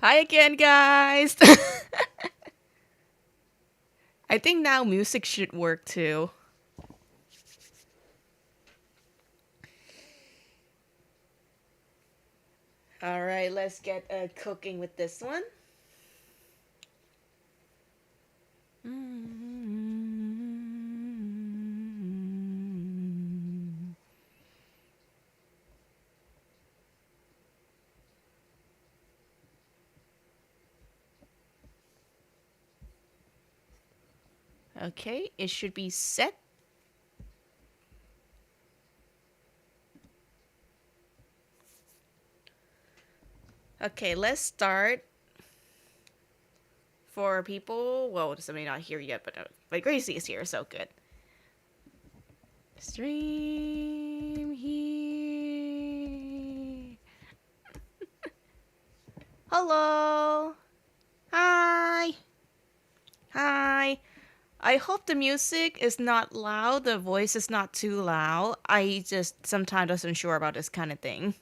Hi again, guys! I think now music should work too. Alright, let's get cooking with this one. Okay, it should be set. Okay, let's start. For people, well, somebody not here yet, but Gracie is here, so good. Stream here. Hello. Hi. Hi. I hope the music is not loud, the voice is not too loud. I just sometimes wasn't sure about this kind of thing.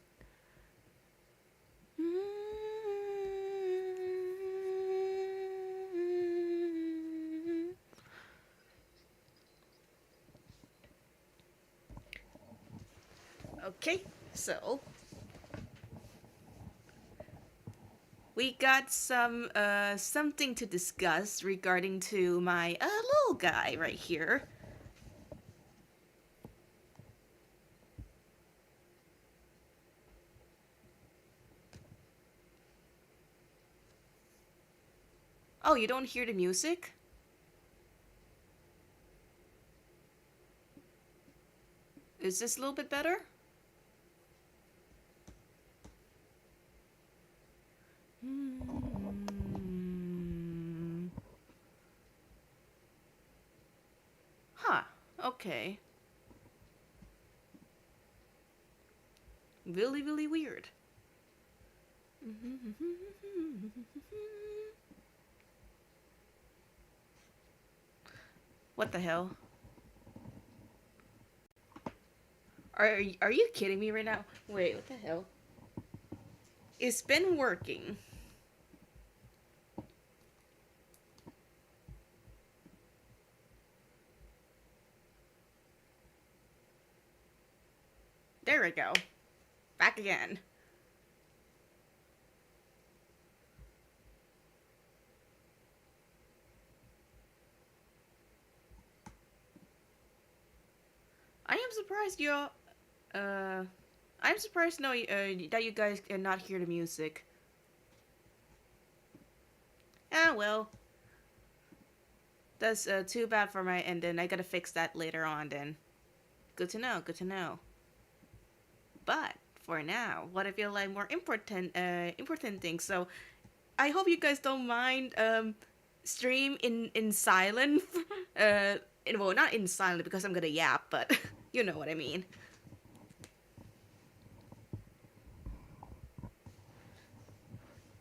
Okay, so we got something to discuss regarding to my little guy right here. Oh, you don't hear the music? Is this a little bit better? Huh. Okay. Really, really weird. What the hell? Are you kidding me right now? Wait, what the hell? It's been working. There we go. Back again. I am surprised you. I'm surprised that you guys cannot hear the music. Ah well, that's too bad for my end. Then I gotta fix that later on. Then, good to know. Good to know. But for now, what I feel like more important things. So I hope you guys don't mind stream in silent. Well, not in silent because I'm gonna yap, but you know what I mean.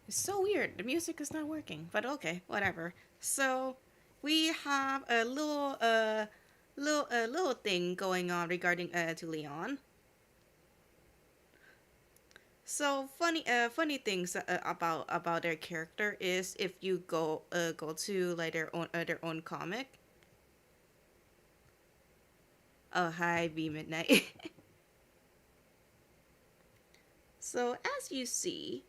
It's so weird. The music is not working, but okay, whatever. So we have a little thing going on regarding to Leon. So funny things about their character is if you go to like their own comic. Oh hi, B Midnight. So as you see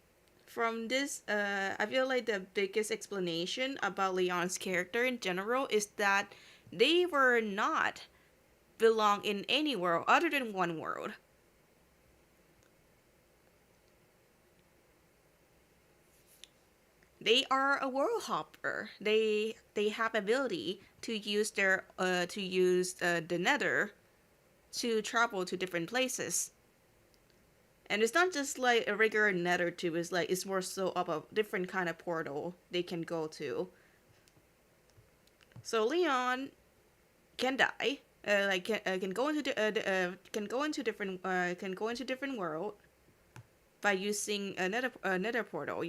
from this, I feel like the biggest explanation about Leon's character in general is that they were not belong in any world other than one world. They are a world hopper. They have ability to use the nether to travel to different places. And it's not just like a regular nether tube, it's like it's more so of a different kind of portal they can go to. So Leon can die. Can go into different world by using a nether portal.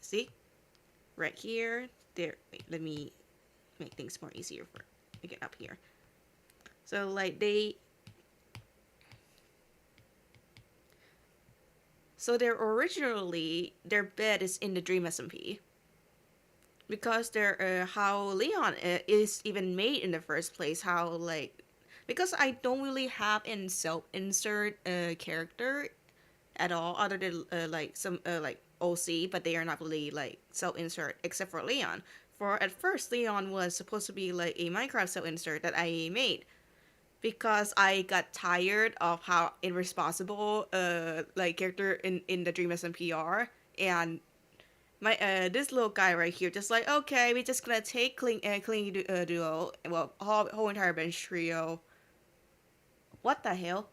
See, right here, there. Wait, let me make things more easier for again up here. So like they're originally their bed is in the Dream SMP because they're how Leon is even made in the first place. How like because I don't really have an self insert character at all other than like some like OC, but they are not really like self insert except for Leon. For at first, Leon was supposed to be like a Minecraft self insert that I made because I got tired of how irresponsible like character in the Dream SMPR and my this little guy right here just like okay we're just gonna take clean duo well whole entire bench trio. What the hell,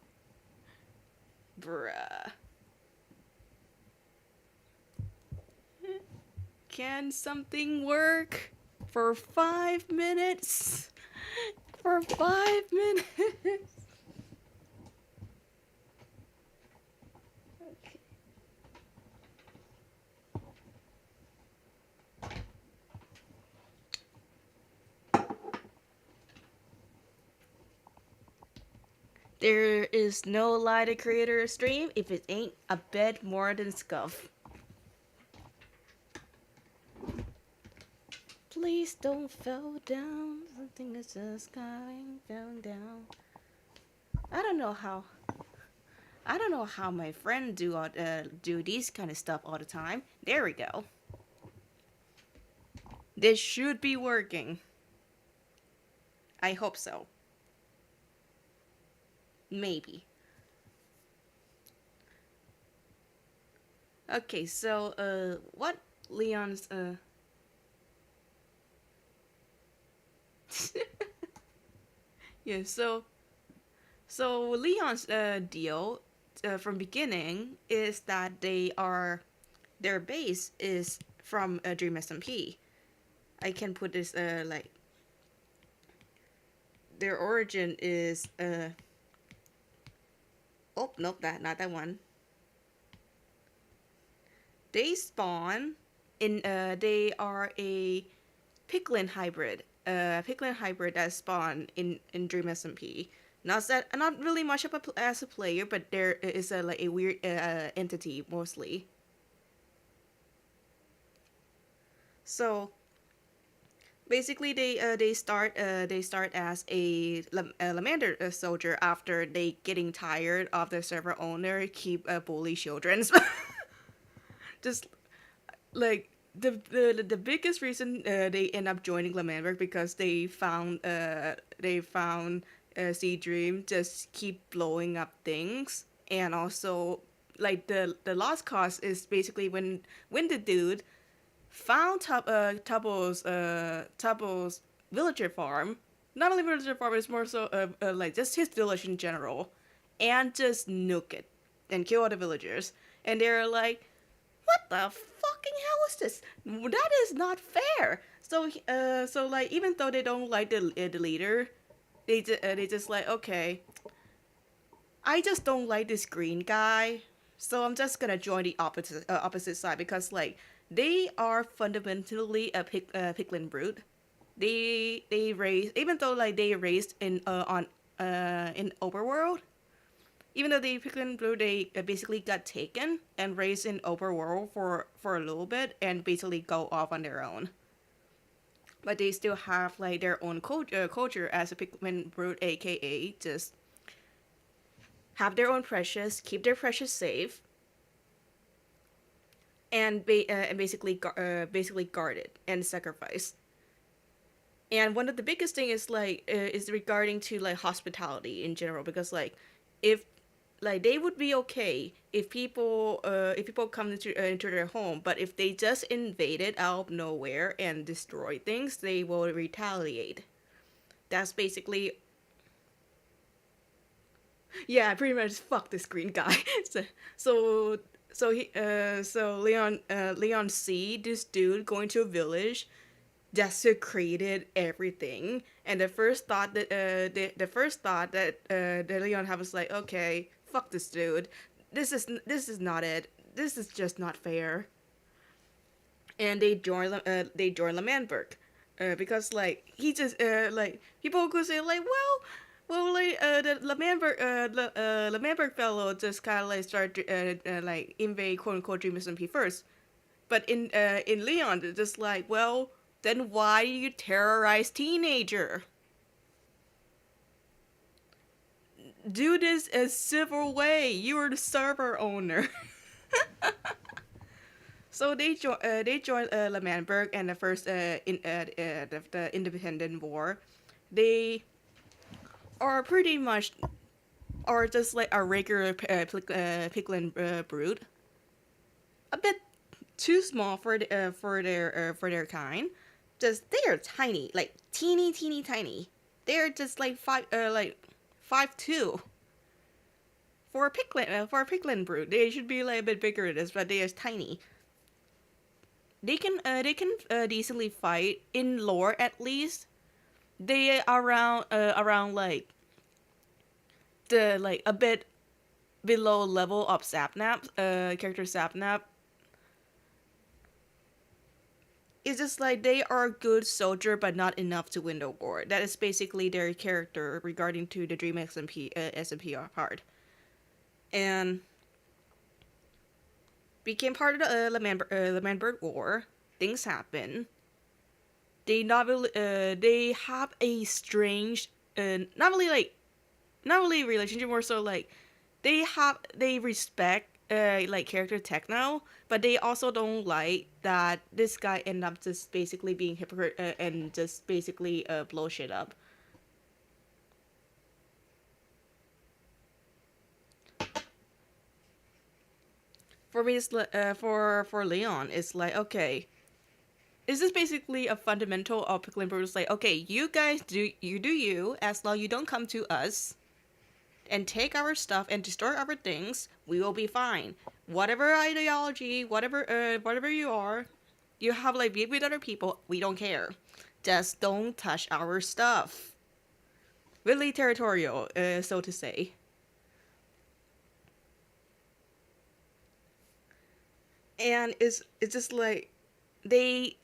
bruh? Can something work for 5 minutes? For 5 minutes? Okay. There is no lie to creator stream if it ain't a bit more than scuff. Please don't fall down. Something is just going down. I don't know how. I don't know how my friend do these kind of stuff all the time. There we go. This should be working. I hope so. Maybe. Okay, so what Leon's yeah, so Leon's deal from beginning is that their base is from Dream SMP. I can put this like their origin is oh nope, that not that one. They spawn in they are a piglin hybrid. Piglin hybrid that spawn in Dream SMP. Not really much of as a player, but there is a like a weird entity mostly. So basically, they start as a Lamander soldier after they getting tired of the server owner keep bully children. Just like the biggest reason they end up joining Lamander because they found Sea Dream just keep blowing up things, and also like the lost cause is basically when the dude found Tubble's villager farm. Not only villager farm, it's more so like just his village in general, and just nuke it and kill all the villagers. And they're like, "What the fucking hell is this? That is not fair." So like even though they don't like the leader, they just like okay, I just don't like this green guy, so I'm just gonna join the opposite side because like they are fundamentally a piglin brute. They raised even though like they raised in overworld, even though they piglin brute they basically got taken and raised in overworld for a little bit and basically go off on their own. But they still have like their own culture as a piglin brute, aka just have their own precious, keep their precious safe, and basically guard it and sacrifice. And one of the biggest thing is like is regarding to like hospitality in general because like if like they would be okay if people come into their home, but if they just invaded out of nowhere and destroy things, they will retaliate. That's basically, yeah, pretty much fuck this green guy. so so Leon see this dude going to a village, desecrated everything, and the first thought that Leon had was like, okay, fuck this dude. This is not it. This is just not fair. And they join Lamanberg, because like he just like people could say like, like the Lamanberg fellow just kind of like started like invade quote unquote Dream SMP first. But in Leon, it's just like, well, then why do you terrorize teenager? Do this a civil way. You are the server owner. So they join Lamanberg and the first the independent war. They are pretty much are just like a regular Piglin brood. A bit too small for their kind. Just they are tiny, like teeny tiny. They're just like 5'2". For a Piglin brood, they should be like a bit bigger than this, but they are tiny. They can decently fight in lore at least. They are around like the like a bit below level of Sapnap, character Sapnap. It's just like they are a good soldier, but not enough to win the war. That is basically their character regarding to the Dream SMP part. And became part of the Lamanberg War. Things happen. They have a strange, not really relationship, more so like they respect like character Techno, but they also don't like that this guy end up just basically being hypocrite and just basically blow shit up. For me, it's for Leon, it's like, okay, is this basically a fundamental of Pickling Brew? It's like, okay, you guys do you, as long you don't come to us and take our stuff and destroy our things, we will be fine. Whatever ideology, whatever you are, you have like beef with other people, we don't care. Just don't touch our stuff. Really territorial, so to say. And it's just like they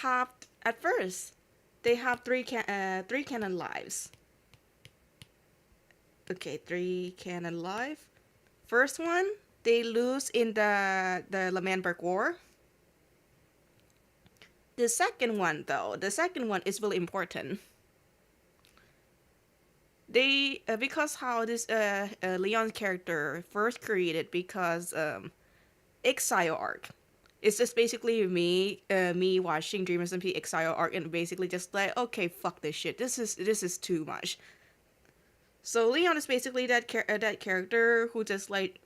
have at first they have three canon lives. Okay, three canon life. First one, they lose in the Lamanberg War. The second one, though, the second one is really important. They because how this Leon's character first created because Exile arc. It's just basically me watching Dream SMP Exile arc and basically just like, okay, fuck this shit. This is too much. So Leon is basically that character who just like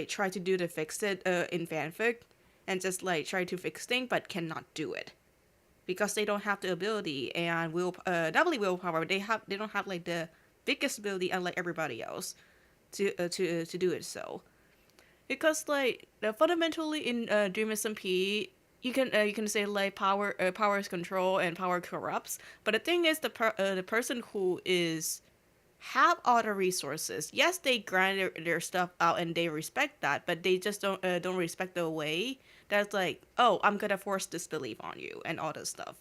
try to do the fix it in fanfic, and just like try to fix things but cannot do it because they don't have the ability and not only willpower, they don't have like the biggest ability unlike everybody else to do it. So because like fundamentally in Dream SMP, you can say like power is control and power corrupts, but the thing is the person who is have all the resources, yes, they grind their stuff out and they respect that, but they just don't respect the way that's like, oh, I'm gonna force disbelief on you and all this stuff.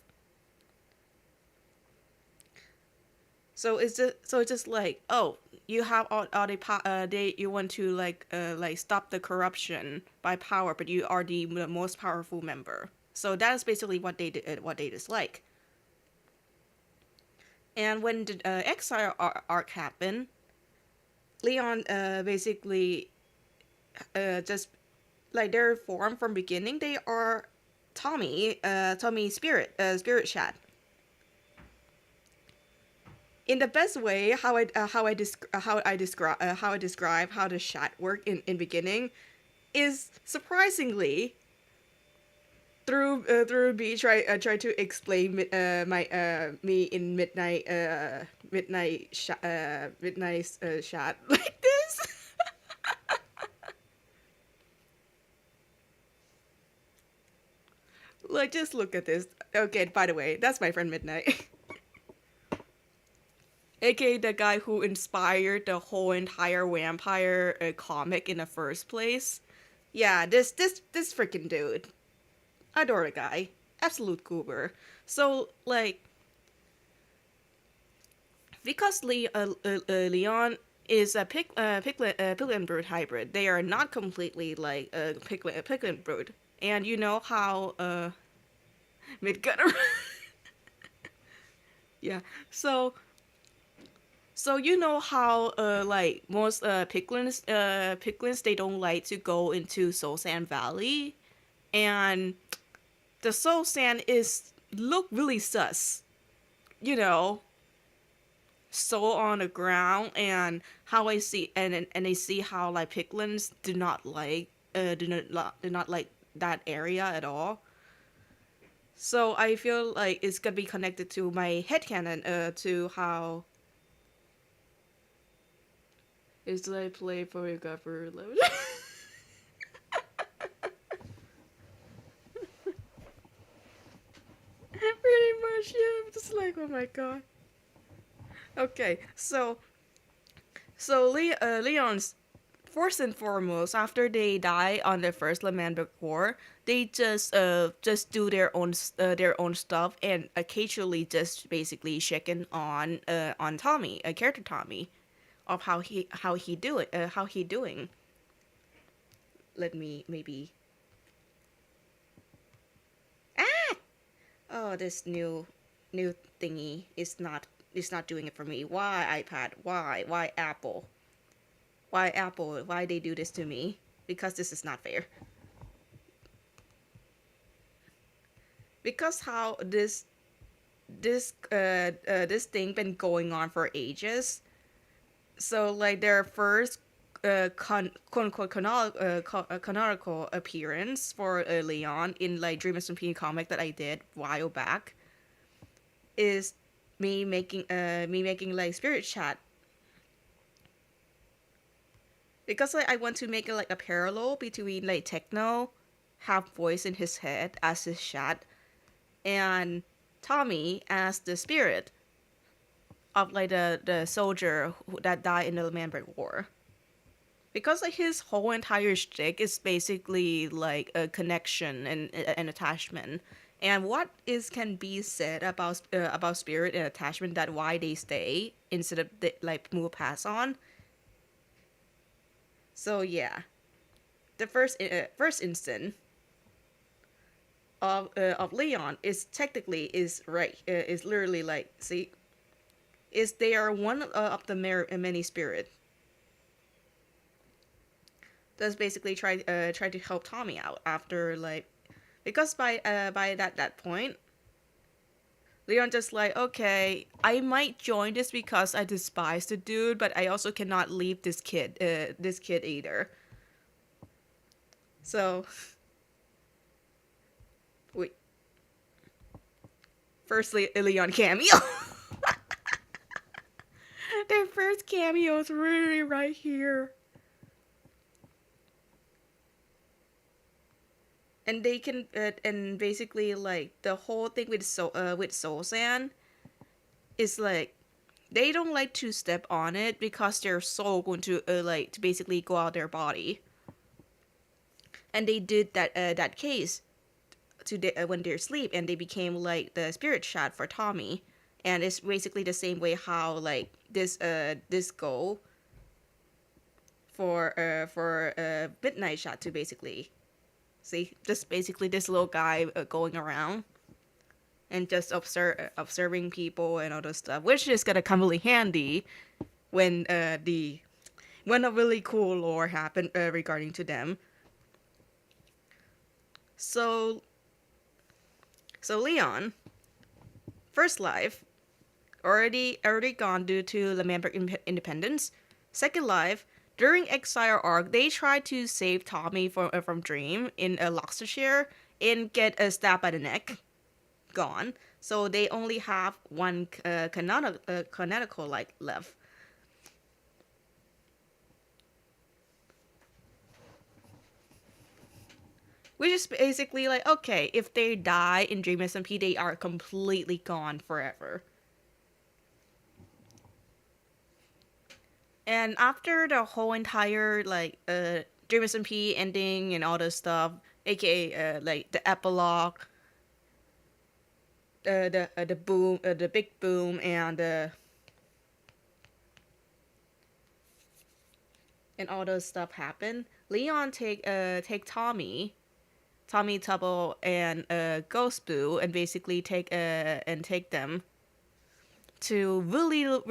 So it's just like, oh, you have all you want to like stop the corruption by power, but you are the most powerful member. So that is basically what they did, what they dislike. And when the exile arc happened, Leon basically just like their form from beginning, they are Tommy spirit chat. in the best way, how I describe how the chat work in beginning is surprisingly through me try to explain my me in midnight chat like this. Like, just look at this. Okay, by the way, that's my friend Midnight. AKA the guy who inspired the whole entire vampire comic in the first place. Yeah, this freaking dude. Adore the guy. Absolute goober. So, like, because Leon is a Piglet Brood hybrid, they are not completely like a Piglet Brood. And you know how Midgunner. Yeah. So you know how like most piglins they don't like to go into Soul Sand Valley, and the Soul Sand is look really sus. You know, soul on the ground, and how I see and I see how like piglins do not like that area at all. So I feel like it's gonna be connected to my headcanon to how is I play for your for 11. Pretty much, yeah. I'm just like, oh my god. Okay, Leon's first and foremost, after they die on their first Lamanic War, they just do their own stuff and occasionally just basically checking on Tommy, a character Tommy, of how he doing. Let me maybe ah oh, this new thingy is not doing it for me. Why iPad? Why Apple? Why Apple? Why they do this to me? Because this is not fair. Because how this thing been going on for ages. So like their first quote unquote canonical appearance for Leon in like Dream SMP comic that I did a while back is me making like spirit chat, because like I want to make it like a parallel between like Techno have voice in his head as his chat and Tommy as the spirit of like the soldier that died in the Lamanic War. Because like his whole entire shtick is basically like a connection and an attachment. And what is can be said about spirit and attachment, that why they stay instead of like move past on. So yeah, the first instant of Leon is technically is right is literally like, see, is they are one of the many spirit that's basically try to help Tommy out after like, because by that point Leon just like, okay, I might join this because I despise the dude, but I also cannot leave this kid either. So wait, firstly Leon cameo. Their first cameo is really right here. And they can and basically like the whole thing with Soul Sand is like they don't like to step on it because their soul going to like to basically go out their body, and they did that case when they're asleep, and they became like the spirit shot for Tommy, and it's basically the same way how like this goal for midnight shot to basically see, just basically this little guy going around and just observing people and all this stuff, which is gonna come really handy when when a really cool lore happened regarding to them. So Leon, first life, already gone due to the member independence. Second Life, during Exile arc, they tried to save Tommy from Dream in Nyxtheshield and get a stab by the neck. Gone. So they only have one canonical like left. Which is basically like, okay, if they die in Dream SMP, they are completely gone forever. And after the whole entire like Dream SMP ending and all this stuff, aka like the epilogue, the boom, the big boom, and all those stuff happen. Leon take Tommy Tubble and Ghost Boo and basically take them to really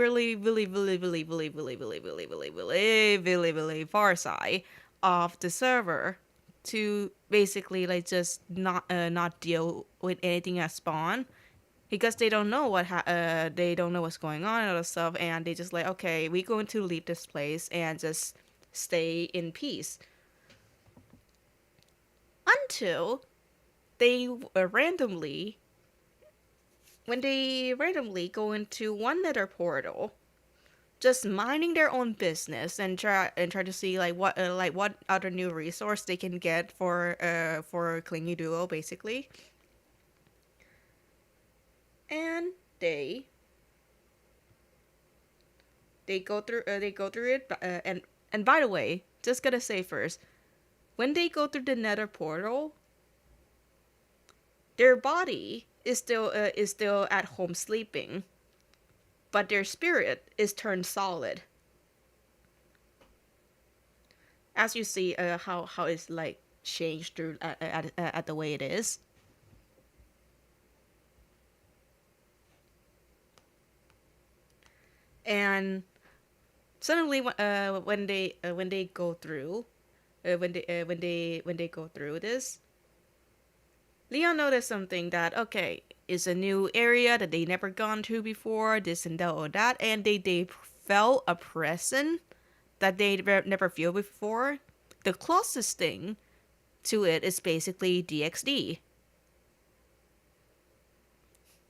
far side of the server to basically like just not deal with anything at spawn because they don't know they don't know what's going on and all that stuff, and they just like, okay, we're going to leave this place and just stay in peace until they randomly when they randomly go into one nether portal, just minding their own business and try to see like what other new resource they can get for Clingy Duo basically. And they go through it and by the way, just gotta say first, when they go through the nether portal, their body is still at home sleeping, but their spirit is turned solid. As you see, how it's like changed through at the way it is. And suddenly, when they go through, when they go through this, Leon noticed something that, okay, it's a new area that they never gone to before, this and that or that, and they felt a presence that they never feel before. The closest thing to it is basically DXD,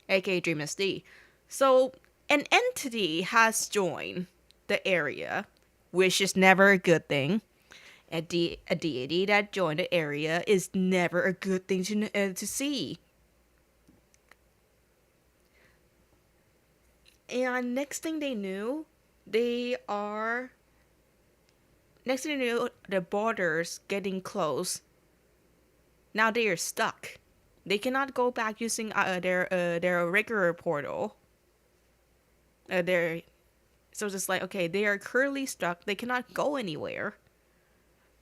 aka Dream SD. So an entity has joined the area, which is never a good thing. A deity that joined the area is never a good thing to see. And they are. Next thing they knew, the borders getting close. Now they are stuck. They cannot go back using their regular portal. They're so just like, okay, they are currently stuck. They cannot go anywhere.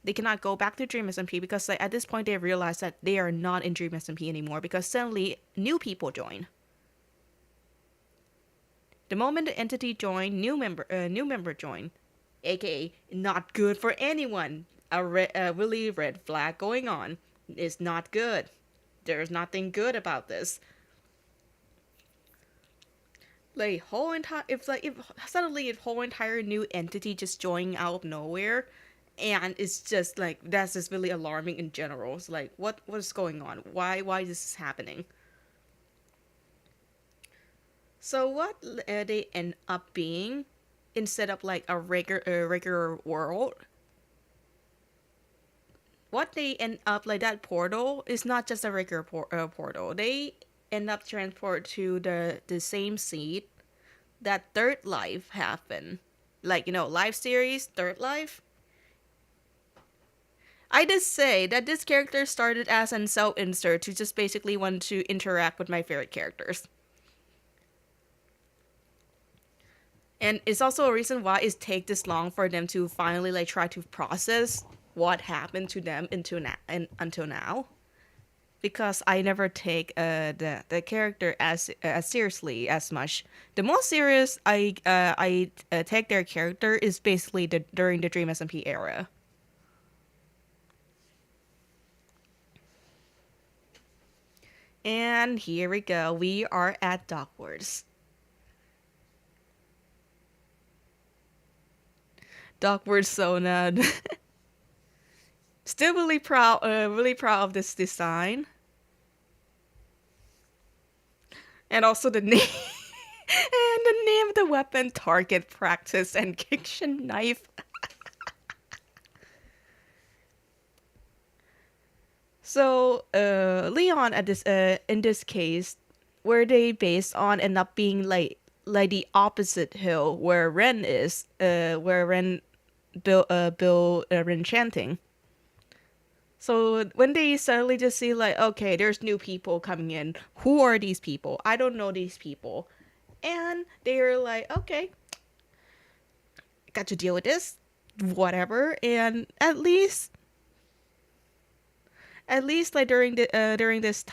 They cannot go back to Dream SMP because like, at this point they realize that they are not in Dream SMP anymore because suddenly new people join. The moment the entity join, new member join, aka not good for anyone. A really red flag going on. It's not good. There's nothing good about this. Like if suddenly a whole entire new entity just joining out of nowhere, and it's just like that's just really alarming in general. It's like what's going on? Why this is happening? So what they end up being, instead of like a regular world, what they end up like that portal is not just a regular portal. They end up transport to the same seed that Third Life happened. Like, live series Third Life. I did say that this character started as an self-insert to just basically want to interact with my favorite characters. And it's also a reason why it takes this long for them to finally like try to process what happened to them until now. Because I never take the character as seriously as much. The most serious I take their character is basically during the Dream SMP era. And here we go. We are at Dogwarts. Dogward Sonad. Still really proud of this design. And also the name. And the name of the weapon, target practice and kitchen knife. So, Leon at this in this case, where they based on end up being like the opposite hill where Ren is, where Ren build Ren chanting. So when they suddenly just see like, okay, there's new people coming in. Who are these people? I don't know these people, and they're like, okay, got to deal with this, whatever. And at least like during this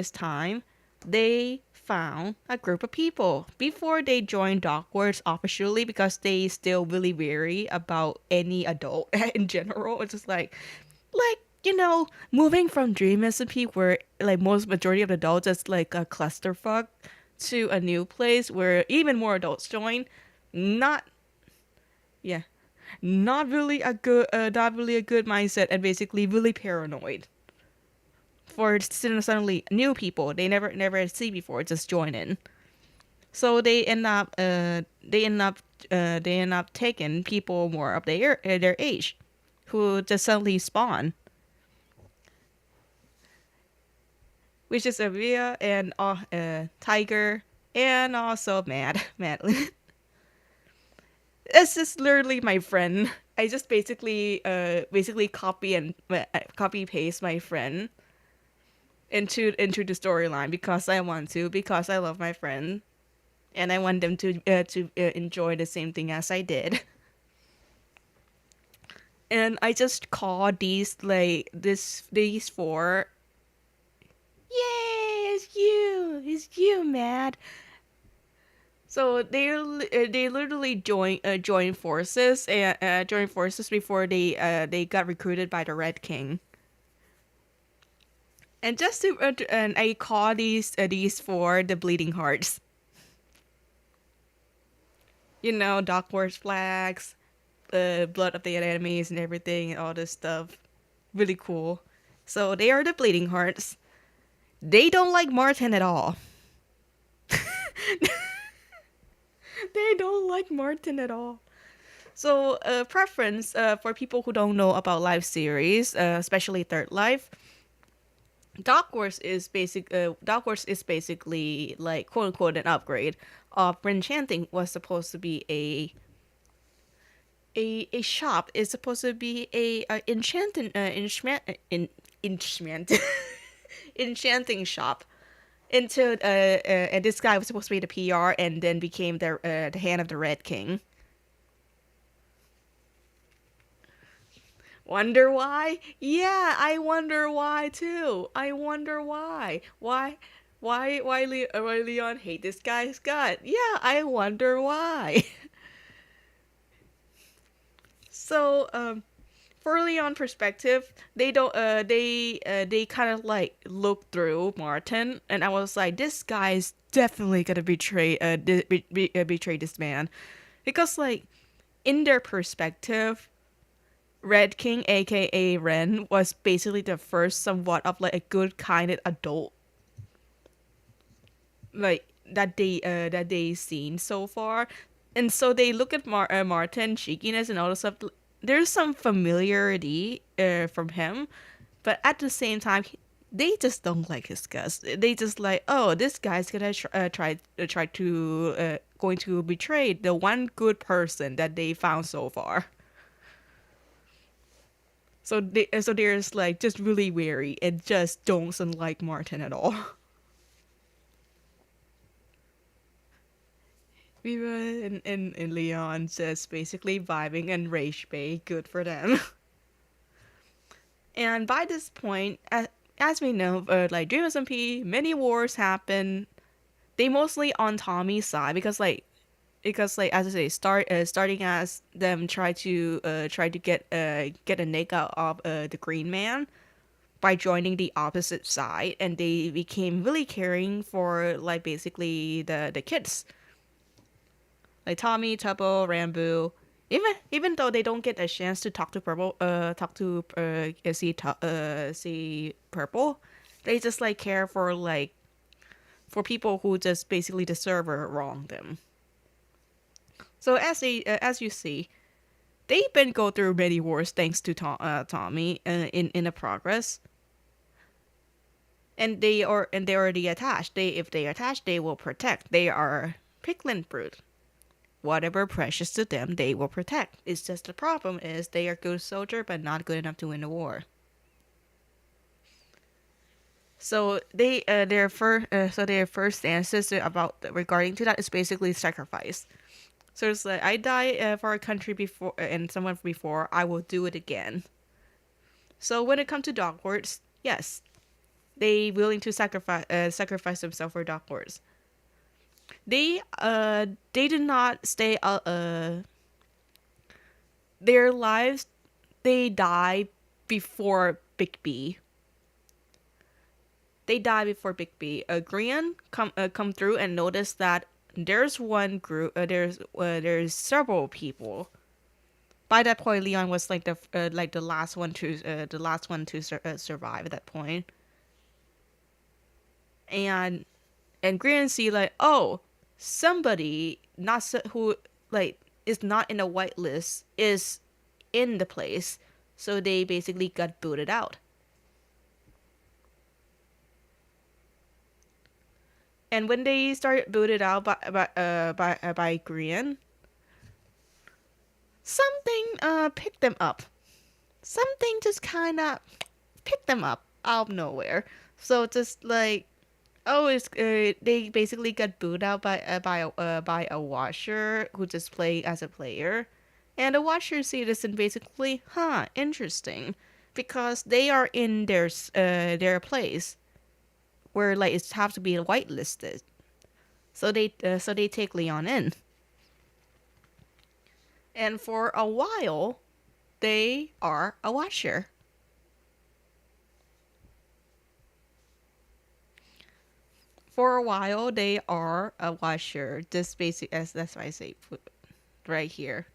time, they found a group of people before they joined Dogwarts officially because they still really wary about any adult in general. It's just like moving from Dream SMP where like most majority of adults is like a clusterfuck to a new place where even more adults join. Not yeah, not really a good mindset and basically really paranoid for suddenly new people they never see before just join in. So they end up taking people more of their age who just suddenly spawn, which is Avia and Tiger and also Madeline. It's just literally my friend. I just basically copy paste my friend into the storyline because I want to, because I love my friend and I want them to enjoy the same thing as I did. And I just call these four. Yay! It's you, Matt. So they literally join forces before they got recruited by the Red King. And just to and I call these four the Bleeding Hearts. Dark Wars flags, blood of the enemies and everything and all this stuff. Really cool. So they are the Bleeding Hearts. They don't like Martin at all. They don't like Martin at all. So, preference for people who don't know about live series, especially Third Life, Dark Wars is basically like quote unquote an upgrade of Enchanting was supposed to be a shop. Is supposed to be a enchanting enchant enchanting shop. Until and this guy was supposed to be the PR and then became the hand of the Red King. Wonder why? Yeah, I wonder why too. I wonder why. Why Leon hate this guy's gut? Yeah, I wonder why. So, for Leon perspective, they don't they kind of like look through Martin, and I was like, this guy's definitely gonna betray this man, because like in their perspective, Red King, aka Ren, was basically the first somewhat of like a good kind of adult, like that they seen so far, and so they look at Martin cheekiness and all the stuff. There's some familiarity from him, but at the same time, they just don't like his guts. They just like, oh, this guy's gonna try to going to betray the one good person that they found so far. So there's like just really wary and just don't like Martin at all. Viva and Leon just basically vibing and rage bay, good for them. And by this point, as we know, like Dream SMP, many wars happen. They mostly on Tommy's side because as I say, starting as them try to get a nick out of the Green Man by joining the opposite side, and they became really caring for like basically the kids, like Tommy, Tubbo, Rambo, Even though they don't get a chance to talk to see Purple, they just like care for like for people who just basically deserve or wrong them. So as you see, they've been go through many wars thanks to Tommy in the progress, and they already attached. If they attach, they will protect. They are Piglin brood. Whatever precious to them, they will protect. It's just the problem is they are good soldier but not good enough to win the war. So their first stances about regarding to that is basically sacrifice. So it's like I die for a country before and someone before, I will do it again. So when it comes to Dog Lords, yes, they willing to sacrifice themselves for Dog Lords. They did not stay their lives, they die before Big B. They die before Big B. Grian come through and notice that there's one group. There's several people. By that point, Leon was like the last one to survive at that point. And Grian see like, oh, somebody who like is not in a whitelist is in the place, so they basically got booted out. And when they started booted out by Grian, something picked them up. Something just kind of picked them up out of nowhere. So just like, oh, it's they basically got booted out by a watcher who just played as a player, and the watcher see this and basically, interesting, because they are in their place where like it's have to be whitelisted. So they take Leon in. And for a while, they are a watcher. For a while, they are a watcher. Just basic as that's why I say right here.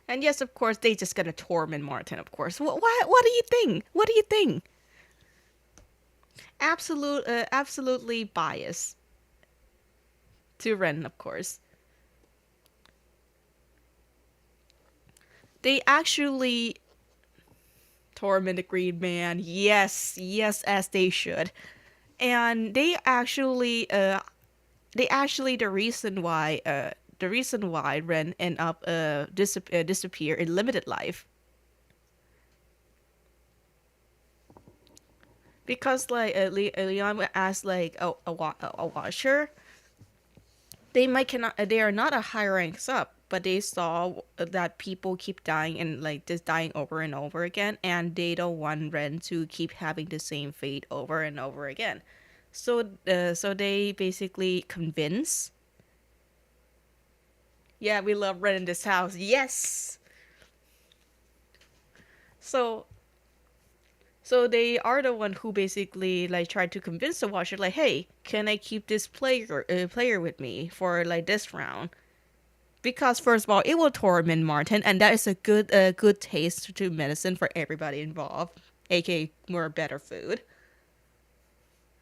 And yes, of course, they just gonna torment Martin. Of course, what do you think? What do you think? Absolutely biased to Ren, of course. They actually torment the Green Man. Yes, yes, as they should. And they actually the reason why Ren end up disappear in limited life, because like Leon asked like a watcher, they are not a high ranks up, but they saw that people keep dying and like just dying over and over again, and they don't want Ren to keep having the same fate over and over again. So they basically convince. Yeah, we love Ren in this house. Yes. So so they are the one who basically like tried to convince the watcher like, hey, can I keep this player with me for like this round? Because first of all, it will torment Martin, and that is a good taste to medicine for everybody involved, aka more better food.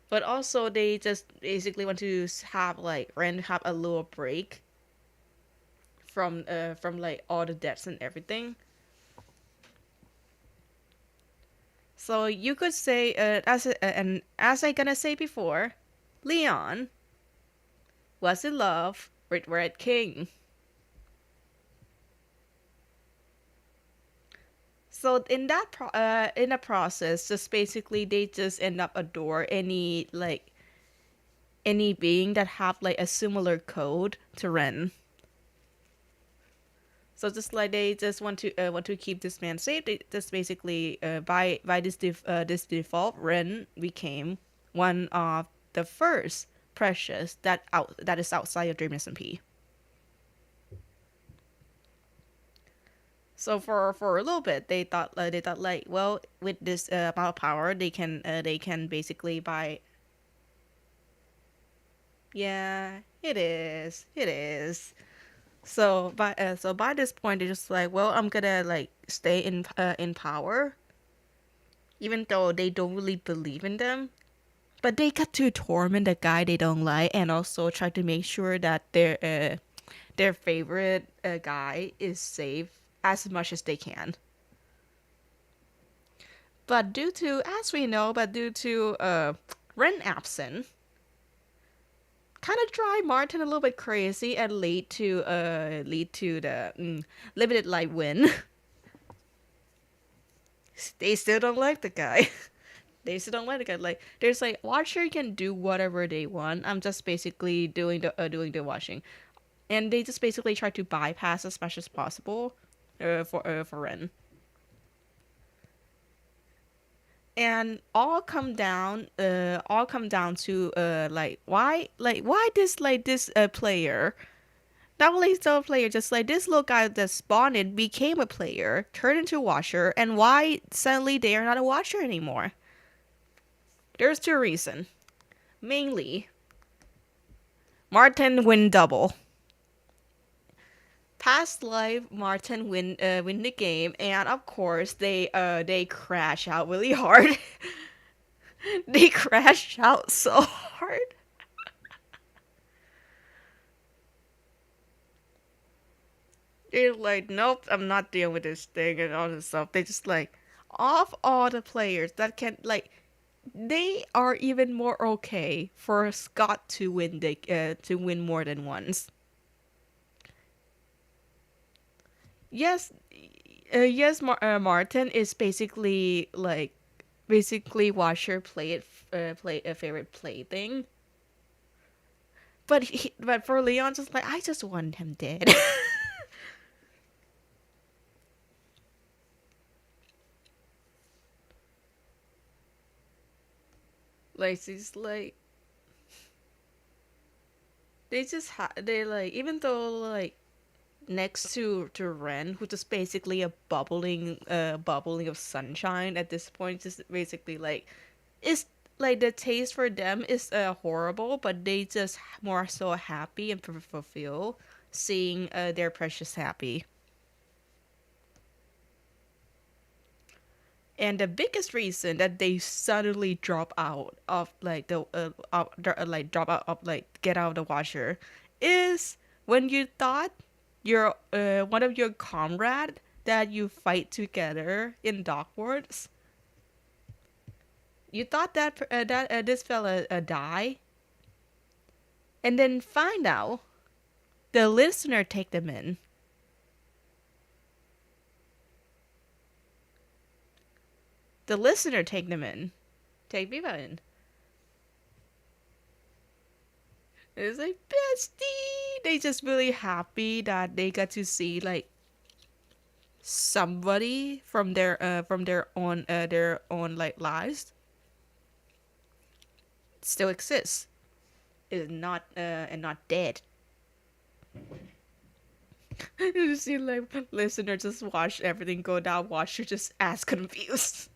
But also, they just basically want to have like Ren have a little break from like all the deaths and everything. So you could say, as I gonna say before, Leon was in love with Red King. So in the process, just basically they just end up adore any being that have like a similar code to Ren. So just like they just want to keep this man safe. They just basically by this default, Ren became one of the first precious that is outside of Dream SMP. So for a little bit, they thought like, well, with this amount of power, they can basically buy. Yeah, it is. It is. So by this point, they're just like, well, I'm gonna like stay in power, even though they don't really believe in them. But they got to torment the guy they don't like, and also try to make sure that their favorite guy is safe as much as they can. But due to Ren absent, kind of drive Martin a little bit crazy and lead to the limited light win. They still don't like the guy. They still don't like the guy. Like there's like Watcher can do whatever they want. I'm just basically doing the washing, and they just basically try to bypass as much as possible, for Ren. And all come down to why this player, not only still a player, just like this little guy that spawned in became a player, turned into a watcher, and why suddenly they are not a watcher anymore. There's two reasons. Mainly, Martin win double. Past life, Martin win the game, and of course they crash out really hard. They crash out so hard. They're like, nope, I'm not dealing with this thing and all this stuff. They just like, of all the players that can like, they are even more okay for Scott to win more than once. Yes, Martin is basically Washer play a favorite plaything. But for Leon, just like I just want him dead. Like he's like they like even though like next to Ren, who's just basically a bubbling of sunshine at this point, just basically like it's like the taste for them is horrible, but they just more so happy and fulfill seeing their precious happy. And the biggest reason that they suddenly drop out of like like drop out of like get out of the washer is when you thought your one of your comrade that you fight together in Dogwarts, you thought that this fella die, and then find out the listener take them in. The listener take them in. Take Viva in. It's like bestie. They just really happy that they got to see like somebody from their own like lives still exists. Is not and not dead. You see like listener just watch everything go down, watch you just as confused.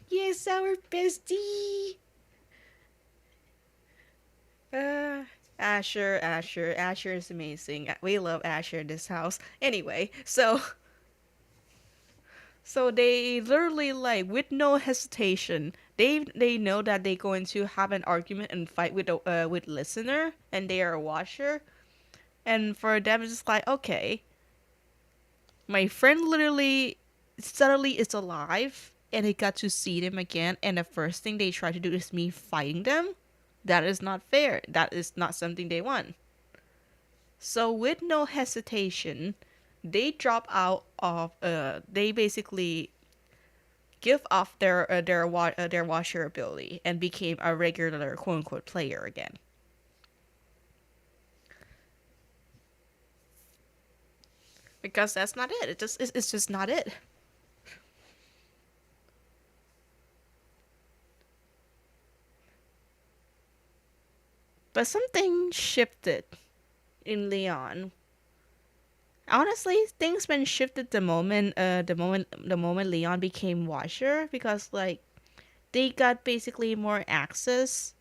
Yes, our bestie. Uh, Asher is amazing. We love Asher in this house. Anyway, so they literally like with no hesitation, they know that they're going to have an argument and fight with listener, and they are a watcher, and for them it's just like okay, my friend literally suddenly is alive, and I got to see them again, and the first thing they try to do is me fighting them. That is not fair. That is not something they want. So with no hesitation, they drop out of they basically give off their washer ability and became a regular quote unquote player again. Because that's not it. It's just not it. But something shifted in Leon. Honestly, things been shifted the moment Leon became washer, because like they got basically more access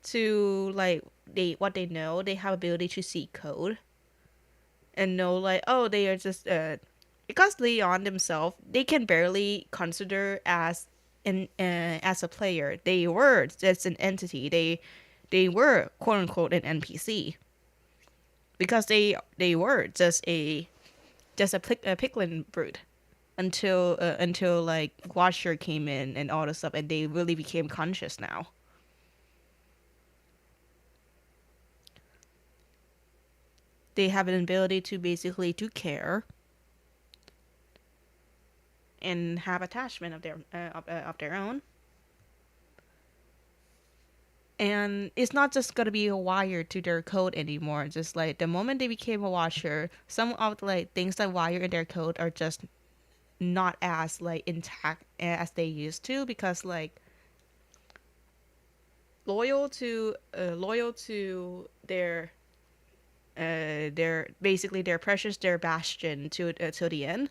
to like they what they know. They have ability to see code and know like, oh, they are just because Leon themselves, they can barely consider as a player. They were just an entity. They were quote unquote an NPC because they were just a piglin brute until like Watcher came in and all this stuff, and they really became conscious now. They have an ability to basically to care and have attachment of their own. And it's not just gonna be wired to their code anymore. Just like the moment they became a watcher, some of the like things that wire in their code are just not as like intact as they used to, because like loyal to their basically their precious, their bastion to the end.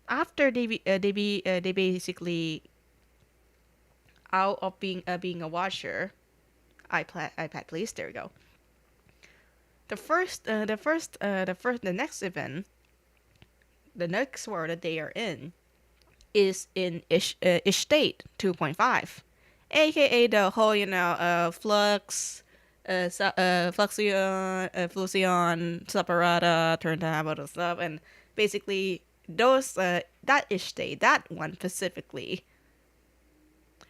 After they basically out of being a watcher. iPad, please. There we go. The next event, the next world that they are in, is in Ish State 2.5, aka the whole Flux, Fluxion, Separata, Turntable and stuff, and basically those that Ish State, that one specifically,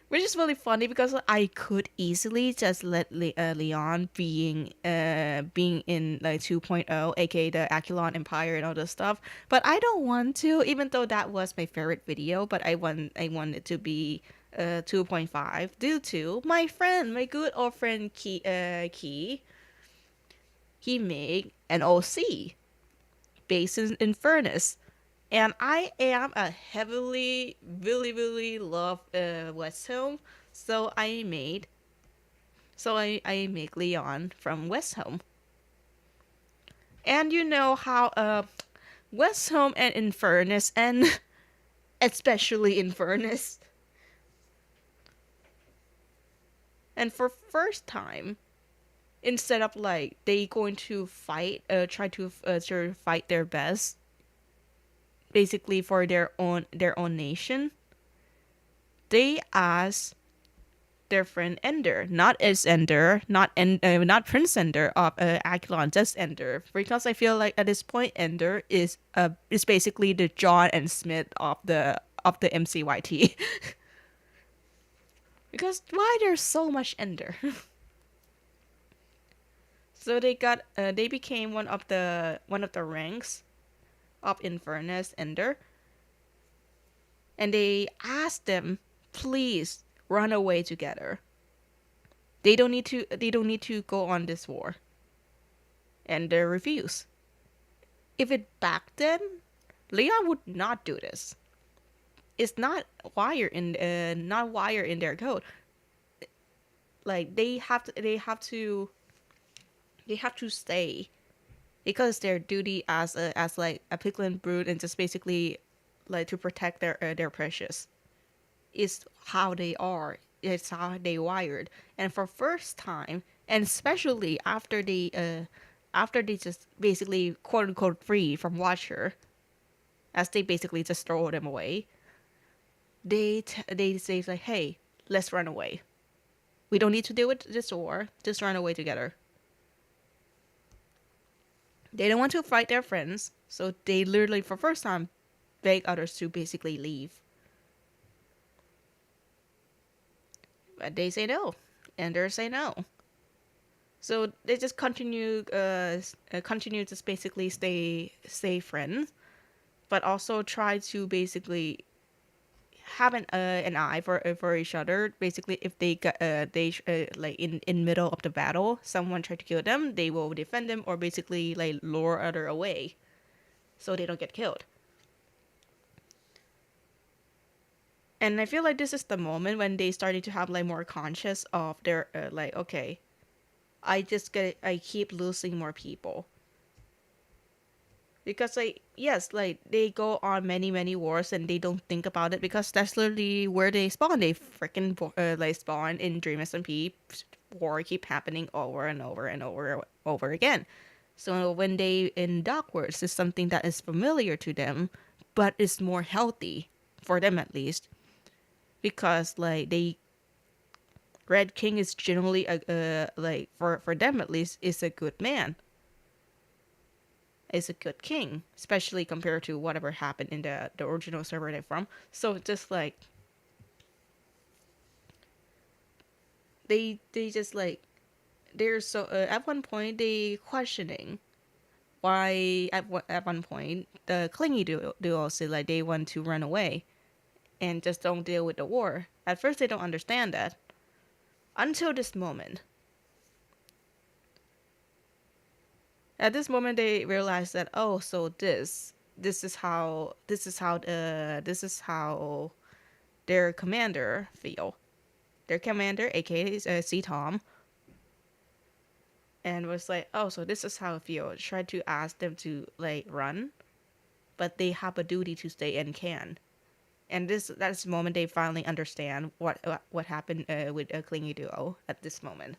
which is really funny because I could easily just let Leon being in like 2.0, aka the Aculon Empire and all this stuff. But I don't want to, even though that was my favorite video. But I want it to be 2.5 due to my friend, my good old friend Key. He made an OC based in Furnace. And I am a heavily, really, really love West Home, so I make Leon from West Home. And you know how West Home and Infernus, and especially Infernus, and for first time, instead of like they going to fight, try to fight their best, basically for their own nation, they ask their friend Ender, not as Ender, not Prince Ender of Akelon, just Ender, because I feel like at this point Ender is basically the John and Smith of the MCYT. Because why there's so much Ender? So they became one of the ranks of Infernus Ender, and they asked them, please run away together. They don't need to go on this war. And they refuse. If it back then, Leon would not do this. It's not wired in their code. Like they have to stay, because their duty as like a piglin brood, and just basically like to protect their precious, is how they are. It's how they wired. And for first time, and especially after they just basically quote unquote free from Watcher, as they basically just throw them away, they say like, hey, let's run away. We don't need to deal with this war. Just run away together. They don't want to fight their friends, so they literally for first time beg others to basically leave. But they say no, and they say no. So they just continue to basically stay friends, but also try to basically have an eye for each other. Basically, if they got like in middle of the battle, someone try to kill them, they will defend them, or basically like lure other away, so they don't get killed. And I feel like this is the moment when they started to have like more conscious of their like, okay, I keep losing more people. Because like yes, like they go on many wars and they don't think about it because that's literally where they spawn. They freaking like spawn in Dream SMP. War keep happening over and over and over again. So when they in Dark Wars, it's something that is familiar to them, but is more healthy for them at least because like they Red King is generally a like for them at least is a good man, is a good king, especially compared to whatever happened in the original server they're from. So just like they just like they're so at one point they questioning why at one point the clingy duo say like they want to run away and just don't deal with the war. At first they don't understand that until this moment. At this moment they realize that oh so this is how their commander feel. Their commander, aka C Tom, and was like, "Oh, so this is how it feels." Tried to ask them to like run, but they have a duty to stay and can. And that's the moment they finally understand what happened with a clingy duo at this moment.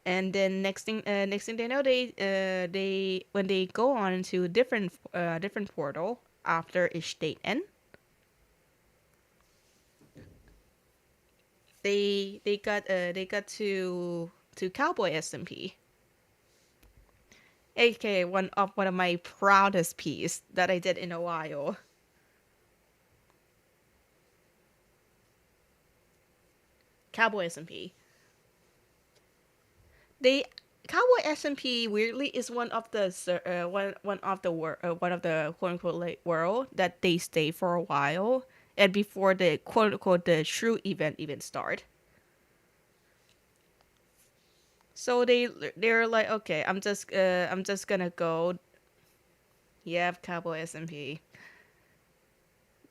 And then next thing they know, they when they go on into different portal after each date end, they got to Cowboy SMP, aka one of my proudest piece that I did in a while. Cowboy SMP. They Cowboy SMP weirdly is one of the quote unquote like world that they stay for a while and before the quote unquote the true event even start. So they're like okay I'm just gonna go. Yeah, Cowboy SMP.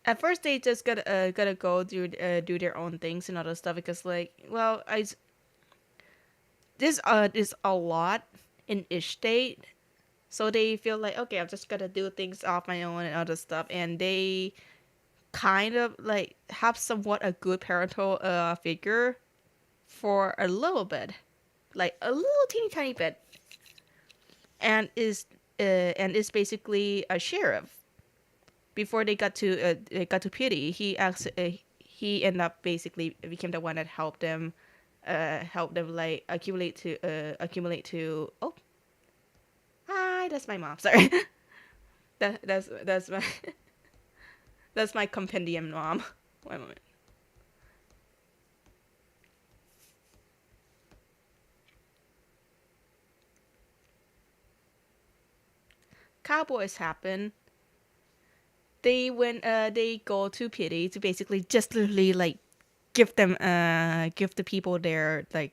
At first they just gotta go do their own things and other stuff because like well I this is a lot in each state, so they feel like okay I'm just gonna do things off my own and other stuff, and they kind of like have somewhat a good parental figure for a little bit, like a little teeny tiny bit, and is basically a sheriff. Before they got to Pity, he ended up basically became the one that helped them like accumulate to oh hi that's my mom sorry that's my that's my compendium mom. One moment. Cowboys happen. They go to Pity to basically just literally like give the people their like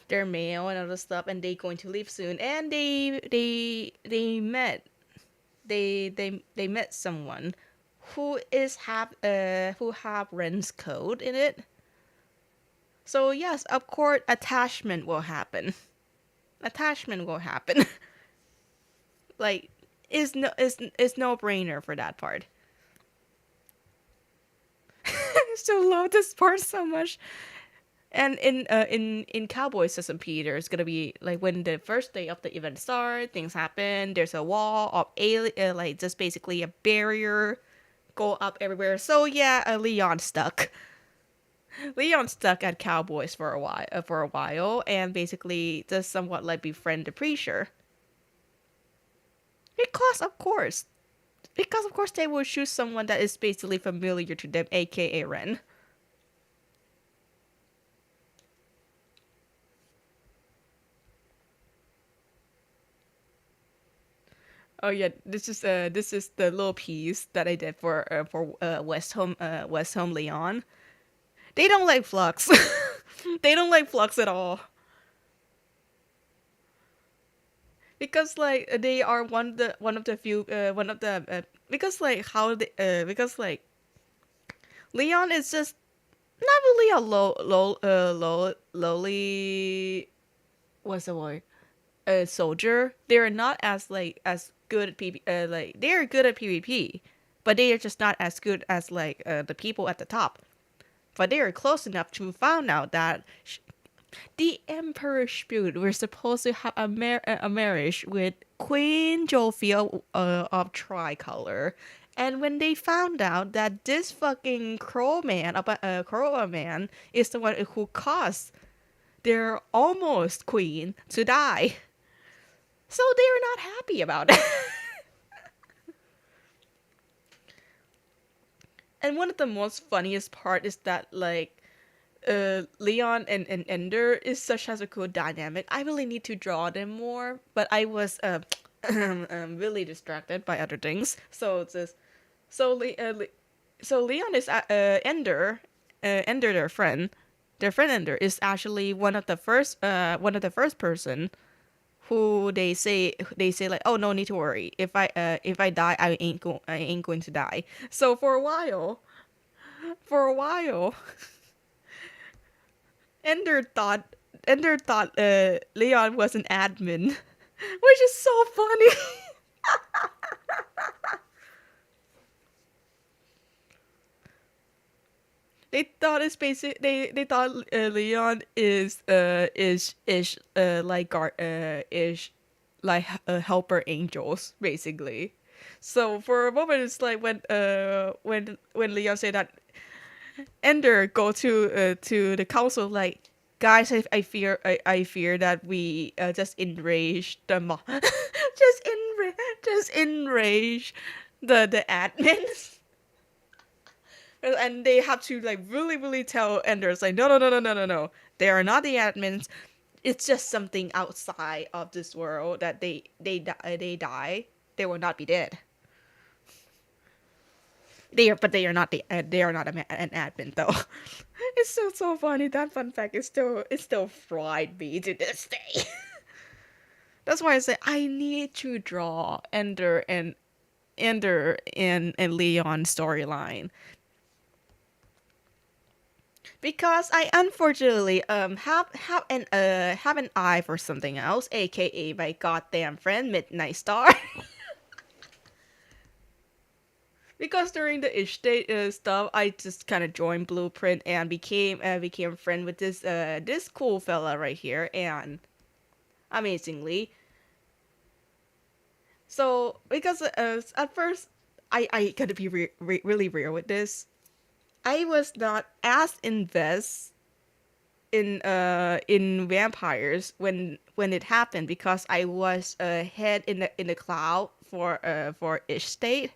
their mail and other stuff, and they going to leave soon, and they met someone who have Ren's code in it. So yes, of course, attachment will happen. Attachment will happen. Like, is no brainer for that part. I still love this part so much. And in Cowboy System P, there's gonna be like when the first day of the event start, things happen. There's a wall of alien, like just basically a barrier, go up everywhere. So yeah, Leon stuck. Leon stuck at Cowboys for a while, and basically just somewhat like befriend the preacher. Because of course, they will choose someone that is basically familiar to them, aka Ren. Oh yeah, this is the little piece that I did for West Home Leon. They don't like Flux. They don't like Flux at all. Because like they are one of the few one of the because like how they because like Leon is just not really a lowly, what's the word, a soldier. They're not as like as good at like they're good at PvP, but they are just not as good as like the people at the top. But they are close enough to find out that the Emperor Spewed were supposed to have a marriage with Queen Jophia of Tricolor. And when they found out that this fucking Crow man, is the one who caused their almost queen to die, so they're not happy about it. And one of the most funniest part is that like Leon and Ender is such as a cool dynamic. I really need to draw them more, but I was really distracted by other things. So it's just so so Leon is Ender, their friend Ender is actually one of the first person who they say like, oh, no need to worry, if I die, I ain't going to die. So for a while Ender thought Leon was an admin, which is so funny. They thought it's basic. They thought Leon is like is like helper angels basically. So for a moment, it's like when Leon said that Ender go to the council like, guys, I fear that we just enraged the just enrage the admins. And they have to like really tell Enders like, no, they are not the admins. It's just something outside of this world that they die. They will not be dead. They are not they are not an admin though. It's still so funny. That fun fact is still fried me to this day. That's why I say I need to draw Ender and Leon storyline, because I unfortunately have an eye for something else, aka my goddamn friend Midnight Star. Because during the Ishtate stuff, I just kind of joined Blueprint and became friend with this cool fella right here, and amazingly, so because at first I gotta be really real with this. I was not as invested in vampires when it happened, because I was ahead in the cloud for Ishtate.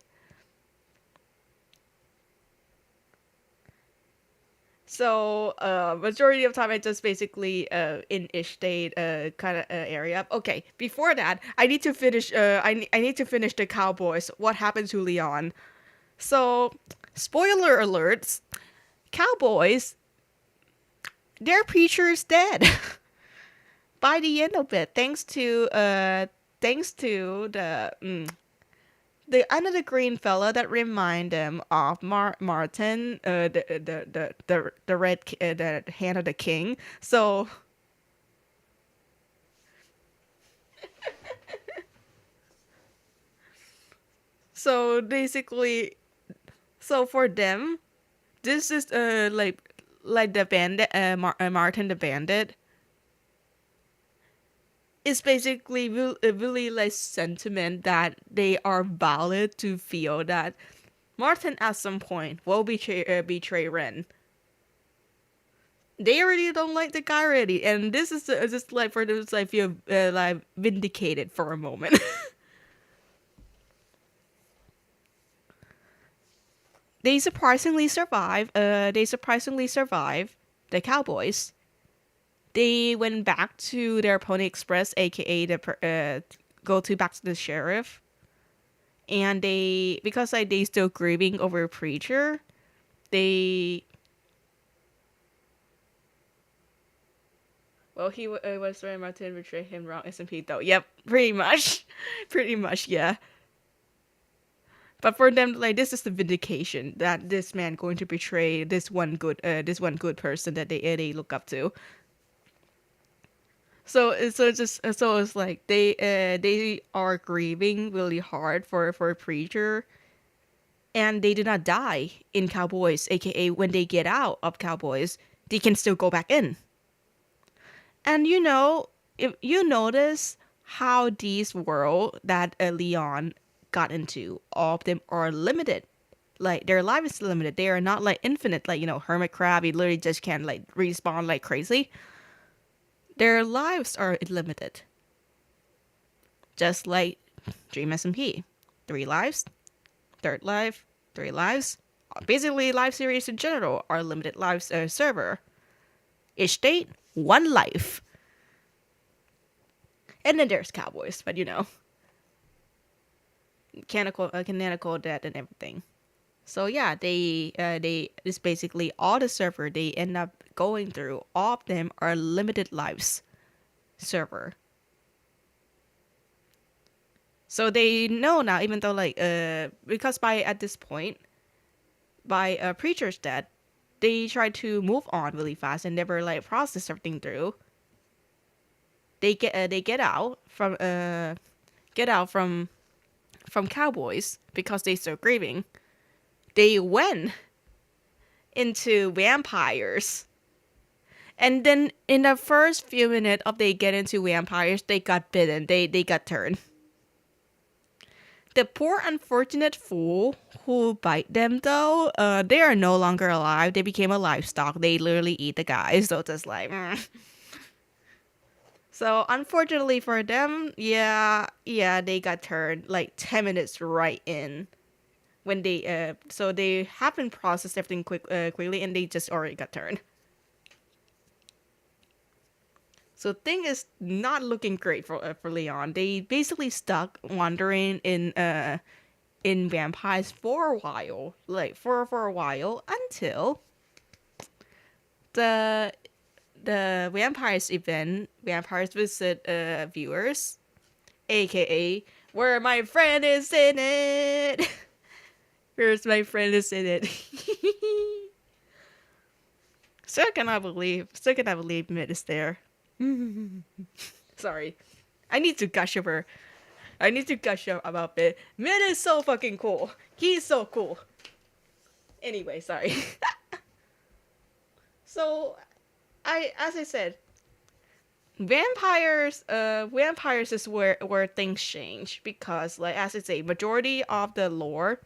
So majority of time I just basically in Ishtate kind of area. Okay, before that I need to finish I need to finish the Cowboys. What happened to Leon? So spoiler alerts, Cowboys, their preacher is dead by the end of it, thanks to the another green fella that remind them of Martin, the red the hand of the king. So basically, so for them, this is like the bandit, Martin the bandit is basically really like sentiment that they are valid to feel that Martin at some point will betray Ren. They already don't like the guy already, and this is just like for them to like feel like vindicated for a moment. They surprisingly survive. They surprisingly survive the Cowboys. They went back to their Pony Express, aka go to back to the sheriff, and they, because like they still grieving over Preacher, they, well, he was very Martin betrayed him wrong SMP though. Yep, pretty much, pretty much, yeah. But for them, like this is the vindication that this man going to betray this one good person that they look up to. So it's like they are grieving really hard for a preacher, and they did not die in Cowboys, aka when they get out of Cowboys, they can still go back in. And if you notice how these world that Leon got into, all of them are limited. Like their life is limited. They are not like infinite. Like hermit crab, you literally just can't like respawn like crazy. Their lives are limited. Just like Dream SMP, 3 lives, third life, 3 lives. Basically, live series in general are limited lives server. Each state, 1 life. And then there's Cowboys, but canonical death and everything. So yeah, they it's basically all the server they end up going through. All of them are limited lives server. So they know now, even though because by at this point, by Preacher's death, they try to move on really fast and never like process everything through. They get out from Cowboys because they still grieving. They went into vampires. And then in the first few minutes of they get into vampires, they got bitten. They got turned. The poor unfortunate fool who bite them though, they are no longer alive. They became a livestock. They literally eat the guys. So just like So unfortunately for them, yeah, they got turned like 10 minutes right in. When so they haven't processed everything quickly, and they just already got turned. So thing is not looking great for Leon. They basically stuck wandering in vampires for a while, like for a while until the vampires event, vampires visit viewers, aka where my friend is in it. Where's my friend is in it. Still cannot believe Mid is there. Sorry. I need to gush over. I need to gush up about Mid. Mid is so fucking cool. He's so cool. Anyway, sorry. So, as I said, vampires is where things change, because like as I say, majority of the lore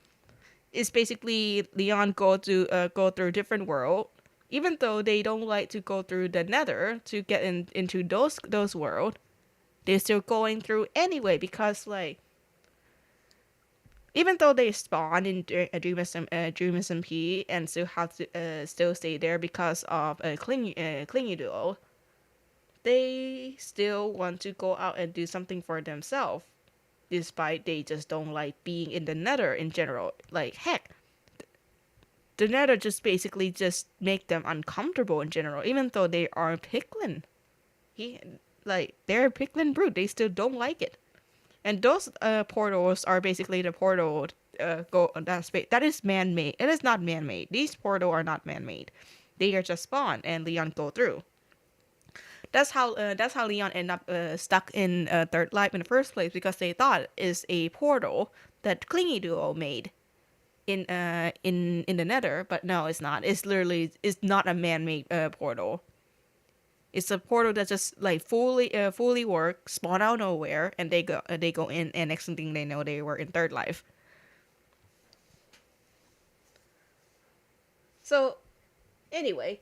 is basically Leon go through different world. Even though they don't like to go through the Nether to get into those world, they're still going through anyway, because like even though they spawn in Dream SMP and still have to still stay there because of a clingy duo, they still want to go out and do something for themselves, despite they just don't like being in the Nether in general. Like heck, the Nether just basically just make them uncomfortable in general, even though they are Picklin. They're a Picklin brute, they still don't like it. And those portals are basically the portal that is man-made. It is not man-made. These portals are not man-made. They are just spawned and Leon go through. That's how Leon end up stuck in third life in the first place, because they thought is a portal that Clingy Duo made in the Nether, but no, it's not. It's not a man-made portal. It's a portal that just like fully work, spawn out of nowhere, and they go in, and next thing they know, they were in third life. So, anyway,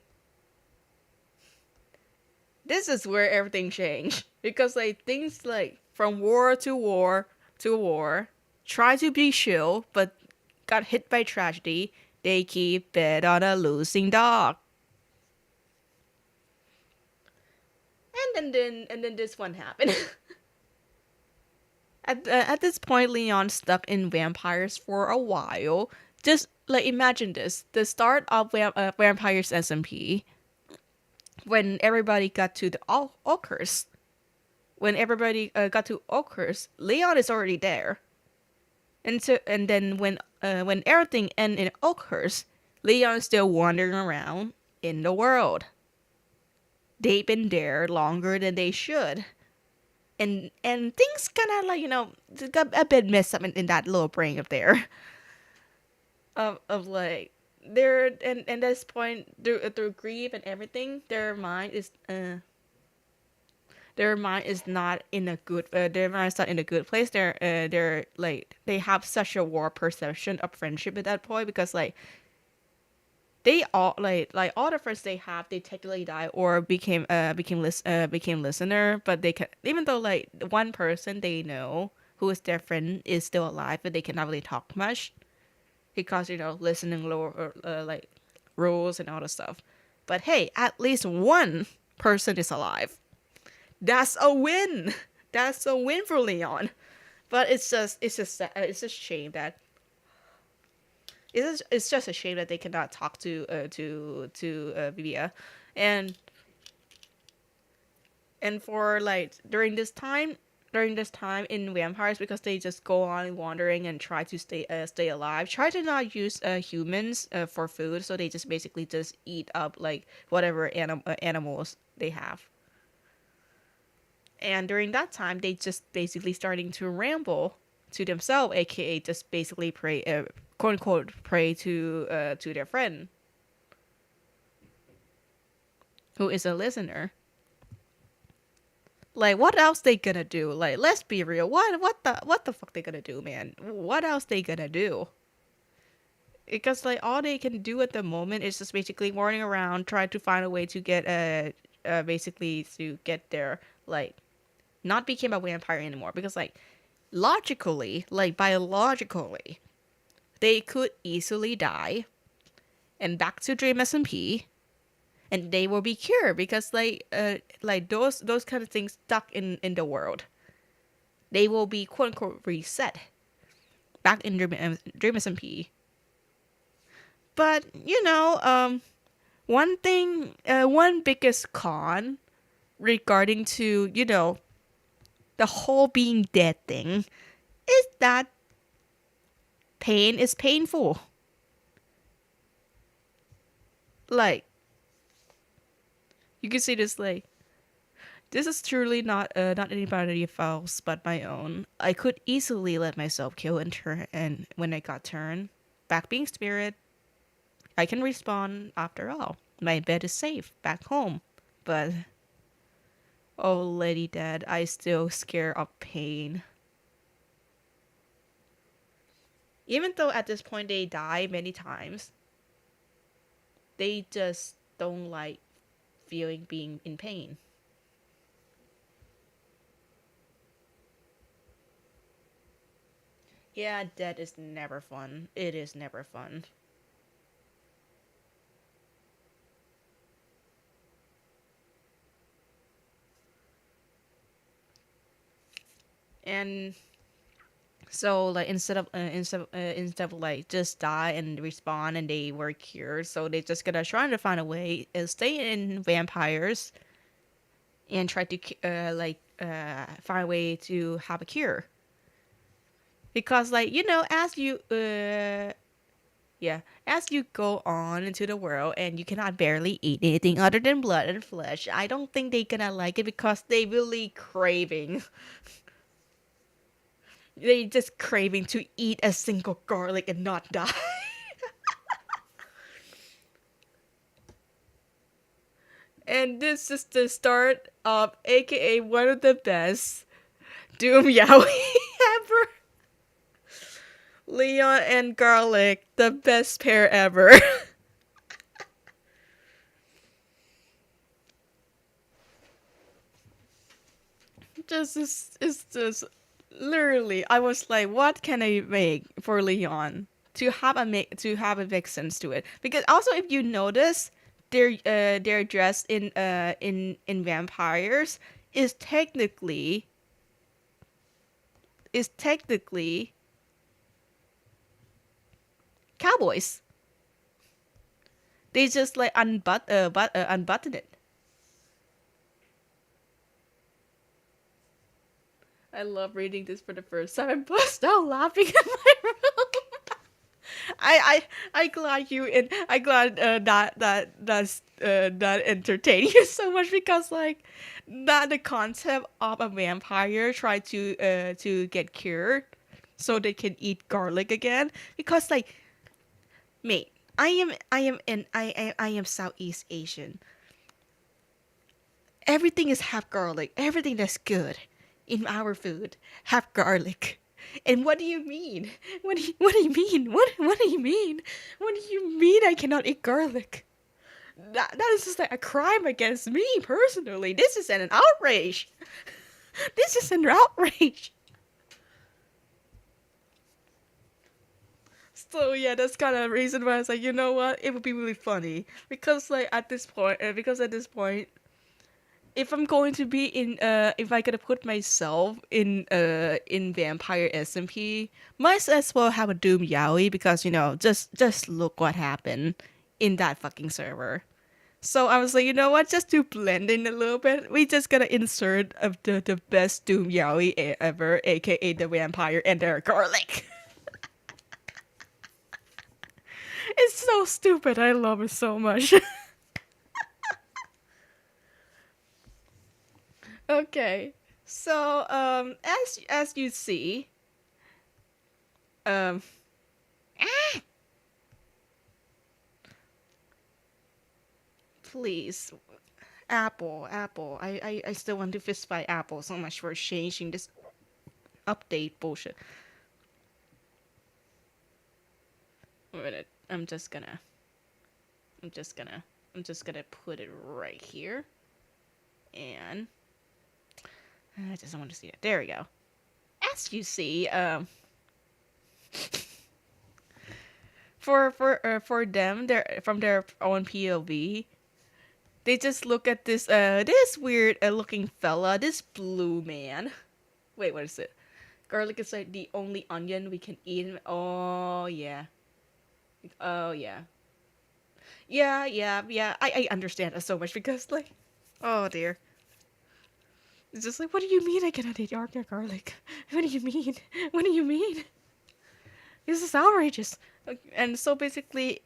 this is where everything changed, because like things like from war to war to war, try to be chill, but got hit by tragedy. They keep bet on a losing dog. And then this one happened. At this point, Leon stuck in vampires for a while. Just like imagine this: the start of Vampires SMP, when everybody got to the Oakers. When everybody got to Oakers, Leon is already there. And then when everything and it occurs, Leon's still wandering around in the world. They've been there longer than they should. And things kind of like got a bit messed up in that little brain up there of like they're and at this point through grief and everything their mind is not in a good their mind is not in a good place. They're like they have such a warped perception of friendship at that point because like they all like all the friends they have they technically died or became listener, but they can, even though like one person they know who is their friend is still alive, but they cannot really talk much because listening lore or like rules and all the stuff. But hey, at least one person is alive. That's a win. That's a win for Leon. But it's just shame that it's just a shame that they cannot talk to Vivia, and for like during this time in vampires because they just go on wandering and try to stay alive. Try to not use humans for food, so they just basically just eat up like whatever animals they have. And during that time, they just basically starting to ramble to themselves, aka just basically pray, quote unquote, pray to their friend who is a listener. Like, what else they gonna do? Like, let's be real. What the fuck they gonna do, man? What else they gonna do? Because like all they can do at the moment is just basically running around, trying to find a way to get basically to get their like not become a vampire anymore. Because like logically, like biologically, they could easily die and back to Dream SMP, and they will be cured because like those kind of things stuck in the world, they will be quote unquote reset back in Dream SMP. But one thing, one biggest con regarding to the whole being dead thing is that pain is painful. Like you can see this like this is truly not anybody else but my own. I could easily let myself kill and turn, and when I got turned back being spirit, I can respawn after all. My bed is safe back home. But oh lady dead, I still scared of pain. Even though at this point they die many times, they just don't like feeling being in pain. Yeah, death is never fun. It is never fun. And so like instead of like just die and respawn and they were cured, so they just gonna trying to find a way and stay in vampires and try to find a way to have a cure. Because like as you yeah, as you go on into the world and you cannot barely eat anything other than blood and flesh, I don't think they gonna like it because they really craving. They just craving to eat a single garlic and not die. And this is the start of AKA one of the best Doom Yaoi ever. Leon and Garlic, the best pair ever. Just it's just literally I was like, what can I make for Leon to have a make sense to it? Because also if you notice, they're dressed in vampires is technically is technically cowboys. They just like unbutton it. I love reading this for the first time. I burst out laughing in my room. I glad you and I glad that entertained you so much because like that the concept of a vampire try to get cured so they can eat garlic again because like mate I am Southeast Asian. Everything is half garlic. Everything that's good in our food have garlic. And what do you mean? What do you mean? What do you mean? What do you mean I cannot eat garlic? That is just like a crime against me personally. This is an outrage. This is an outrage. So yeah, that's kind of the reason why I was like, you know what? It would be really funny because like at this point, if I'm going to be in if I gotta put myself in vampire SMP, might as well have a Doom Yaoi because you know just look what happened in that fucking server. So I was like, you know what? Just to blend in a little bit, we just gotta insert of the best Doom Yaoi ever, aka the vampire and their garlic. It's so stupid. I love it so much. Okay. So, as you see, um, please, Apple. I still want to fist fight Apple so much for changing this update bullshit. Wait a minute. I'm just gonna, I'm just gonna put it right here, and I just don't want to see it. There we go. As you see, for them, their from their own POV, they just look at this weird looking fella, this blue man. Wait, what is it? Garlic is like the only onion we can eat. Oh yeah. Oh yeah. Yeah. I understand that so much because like, oh dear. It's just like, what do you mean I cannot eat garlic? What do you mean? What do you mean? This is outrageous. And so basically,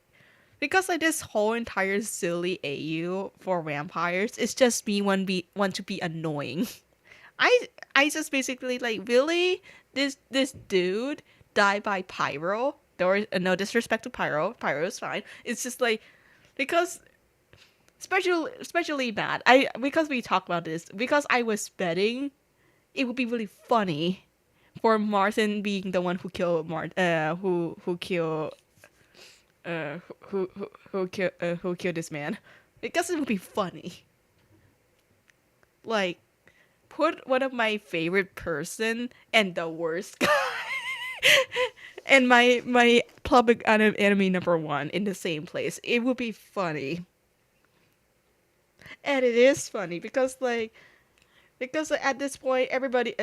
because like this whole entire silly AU for vampires, it's just me want to be annoying. I I just basically like really this dude died by pyro. There was no disrespect to pyro. Pyro is fine. It's just like because especially bad. I because we talked about this because I was betting it would be really funny for Martin being the one who killed who killed who killed this man because it would be funny. Like put one of my favorite person and the worst guy and my public enemy number one in the same place. It would be funny. And it is funny because at this point everybody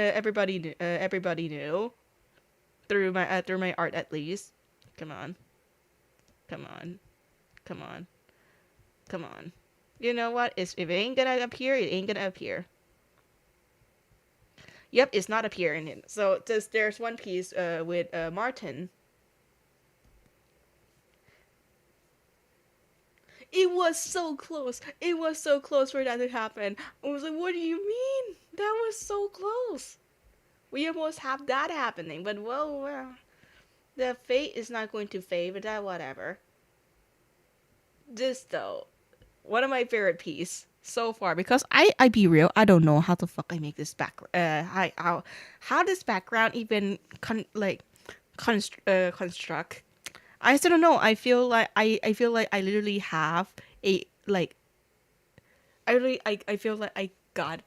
knew through my art at least. Come on, come on, come on, come on. You know what? If it ain't gonna appear, it ain't gonna appear. Yep, it's not appearing. So there's one piece with Martin. It was so close. It was so close for that to happen. I was like, what do you mean? That was so close. We almost have that happening, but well, the fate is not going to favor that. Whatever. This though, one of my favorite piece so far because I be real, I don't know how the fuck I make this background. How this background even construct. I still don't know. I feel like I literally have a like. I feel like I got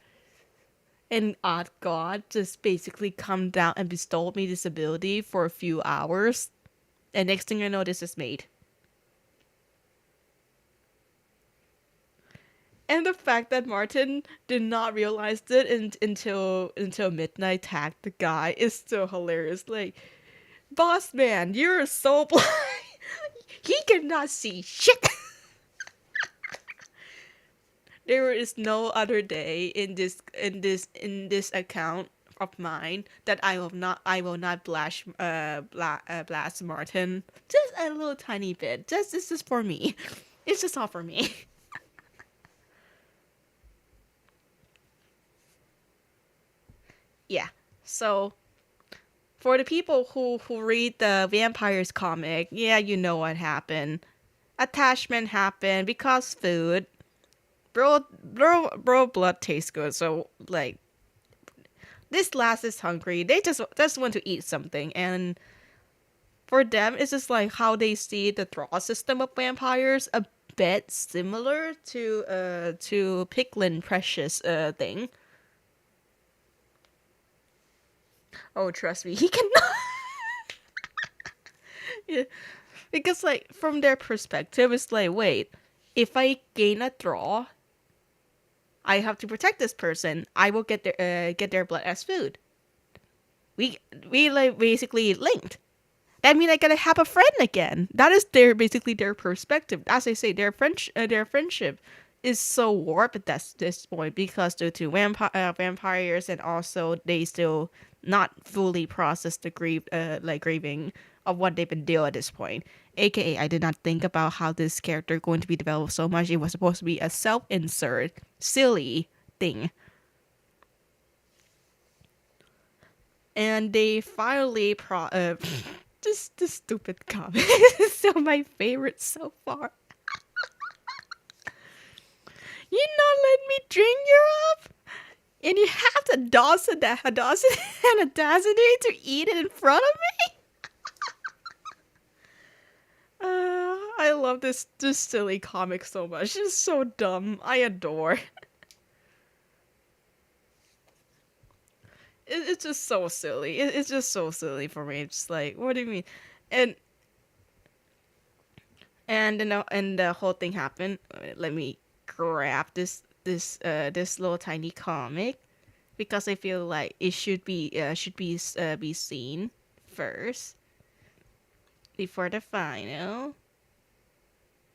an odd god just basically come down and bestowed me this ability for a few hours, and next thing I know, this is made. And the fact that Martin did not realize it until midnight tagged the guy is still hilarious. Like, boss man, you're so blind. He cannot see shit. There is no other day in this account of mine that I will not blast Martin. Just a little tiny bit. This is for me. It's just all for me. Yeah. So for the people who read the vampires comic, yeah, you know what happened. Attachment happened because food. Bro, blood tastes good. So like this lass is hungry. They just want to eat something, and for them, it's just like how they see the draw system of vampires. A bit similar to Picklin Precious thing. Oh, trust me, he cannot. Yeah. Because like from their perspective, it's like, wait, if I gain a draw, I have to protect this person. I will get their blood as food. We we like basically linked. That means I gotta have a friend again. That is their basically their perspective. As I say, their friendship is so warped at this point because due to vampires, and also they still not fully process the grieving of what they've been dealing at this point. AKA, I did not think about how this character going to be developed so much. It was supposed to be a self-insert, silly thing, and they finally this stupid comment is still my favorite so far. You not let me drink your up, and you have the audacity and audacity to eat it in front of me. I love this silly comic so much. It's so dumb. I adore. It's just so silly. It's just so silly for me. It's like, what do you mean? And and the whole thing happened. Let me grab this little tiny comic because I feel like it should be seen first before the final.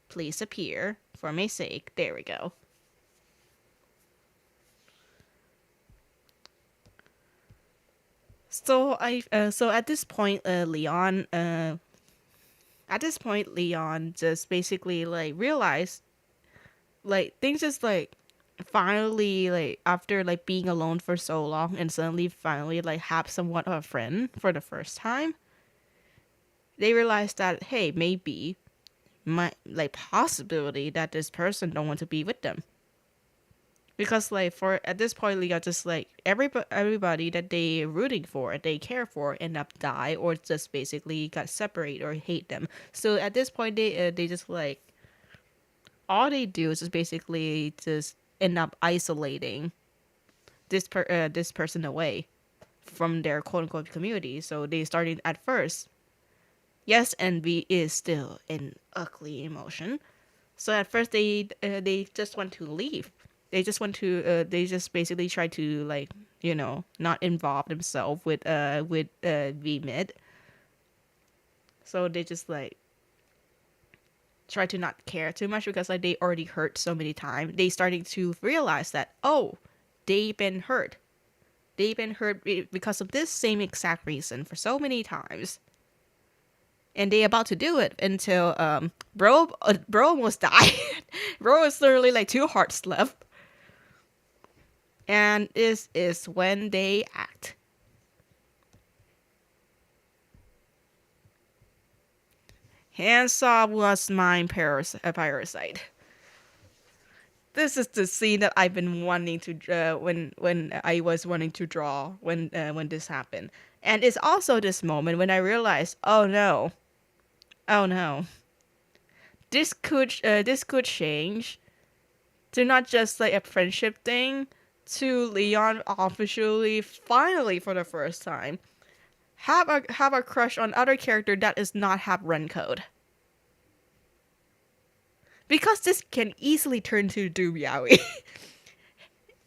Please appear for my sake. There we go. So at this point, Leon just basically like realized like things just like finally like after like being alone for so long and suddenly finally like have somewhat of a friend for the first time. They realized that hey, maybe my like possibility that this person don't want to be with them, because like for at this point Leon just like everybody that they rooting for, they care for, end up die or just basically got separated or hate them. So at this point they just like all they do is just basically just end up isolating this person away from their quote unquote community. So they started at first. Yes, envy is still an ugly emotion. So at first they just want to leave. They just basically try to like not involve themselves with V mid. So they just like try to not care too much because like they already hurt so many times. They starting to realize that they've been hurt. They've been hurt because of this same exact reason for so many times. And they about to do it until bro almost died. Bro is literally like 2 hearts left. And this is when they act. Handsaw was mine parasite. This is the scene that I've been wanting to when I was wanting to draw when this happened. And it's also this moment when I realized, oh no, this could change to not just like a friendship thing, to Leon officially, finally for the first time, have a crush on other character that does not have run code. Because this can easily turn to Dubiawi.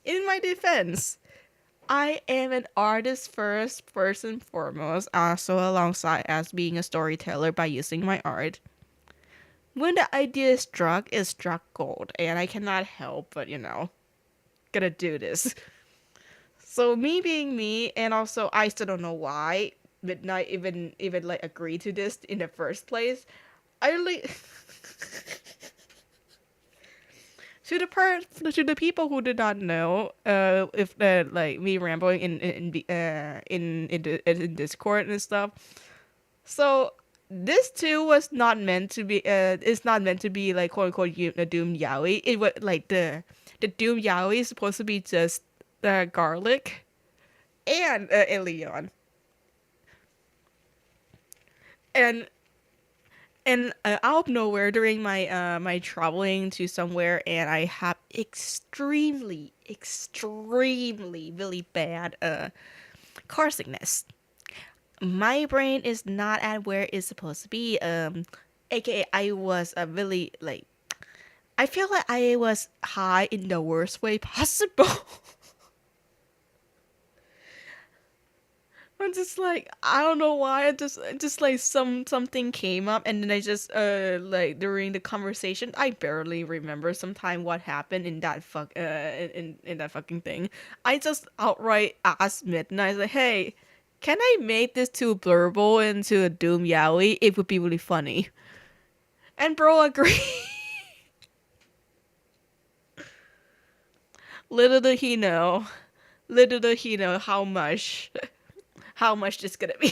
In my defense, I am an artist first and foremost, also alongside as being a storyteller by using my art. When the idea is struck gold, and I cannot help but, gotta do this. So me being me, and also I still don't know why Midnight even like agreed to this in the first place. I really to the people who did not know, if like me rambling in Discord and stuff. So this too was not meant to be. It's not meant to be like quote unquote a Doom Yaoi. It was like the Doom Yaoi is supposed to be just garlic and Leon. And out of nowhere during my traveling to somewhere, and I have extremely really bad car sickness. My brain is not at where it's supposed to be. AKA I was really like, I feel like I was high in the worst way possible. I'm just like, I don't know why. I just like something came up, and then I just like during the conversation, I barely remember sometime what happened in that in that fucking thing. I just outright asked Midnight like, hey, can I make this too blurble into a Doom Yaoi? It would be really funny. And bro agreed. little did he know, little did he know how much this gonna be.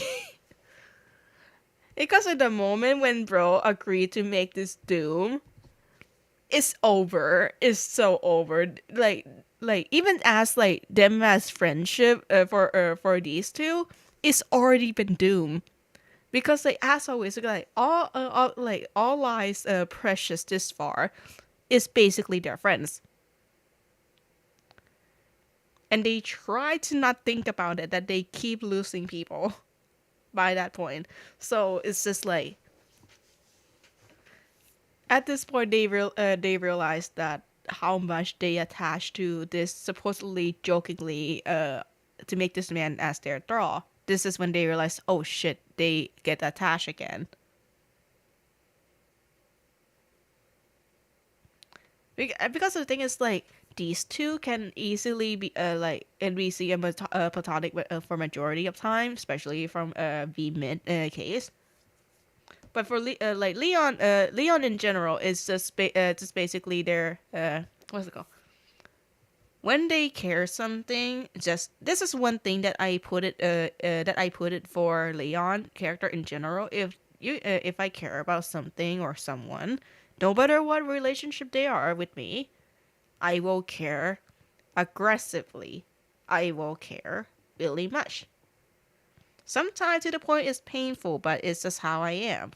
Because at the moment when bro agreed to make this Doom, it's over. It's so over. Like even as like them as friendship for these two, it's already been Doom. Because like as always, like all lives precious this far is basically their friends. And they try to not think about it that they keep losing people by that point. So it's just like at this point they realized that how much they attach to this supposedly jokingly to make this man as their thrall. This is when they realize, oh shit, they get attached again. Because the thing is like these two can easily be like, and we see a platonic for majority of time, especially from V mid case. But for like Leon in general is just basically their what's it called? When they care something, just this is one thing that I put it for Leon character in general. If I care about something or someone, no matter what relationship they are with me, I will care aggressively. I will care really much. Sometimes to the point it's painful, but it's just how I am.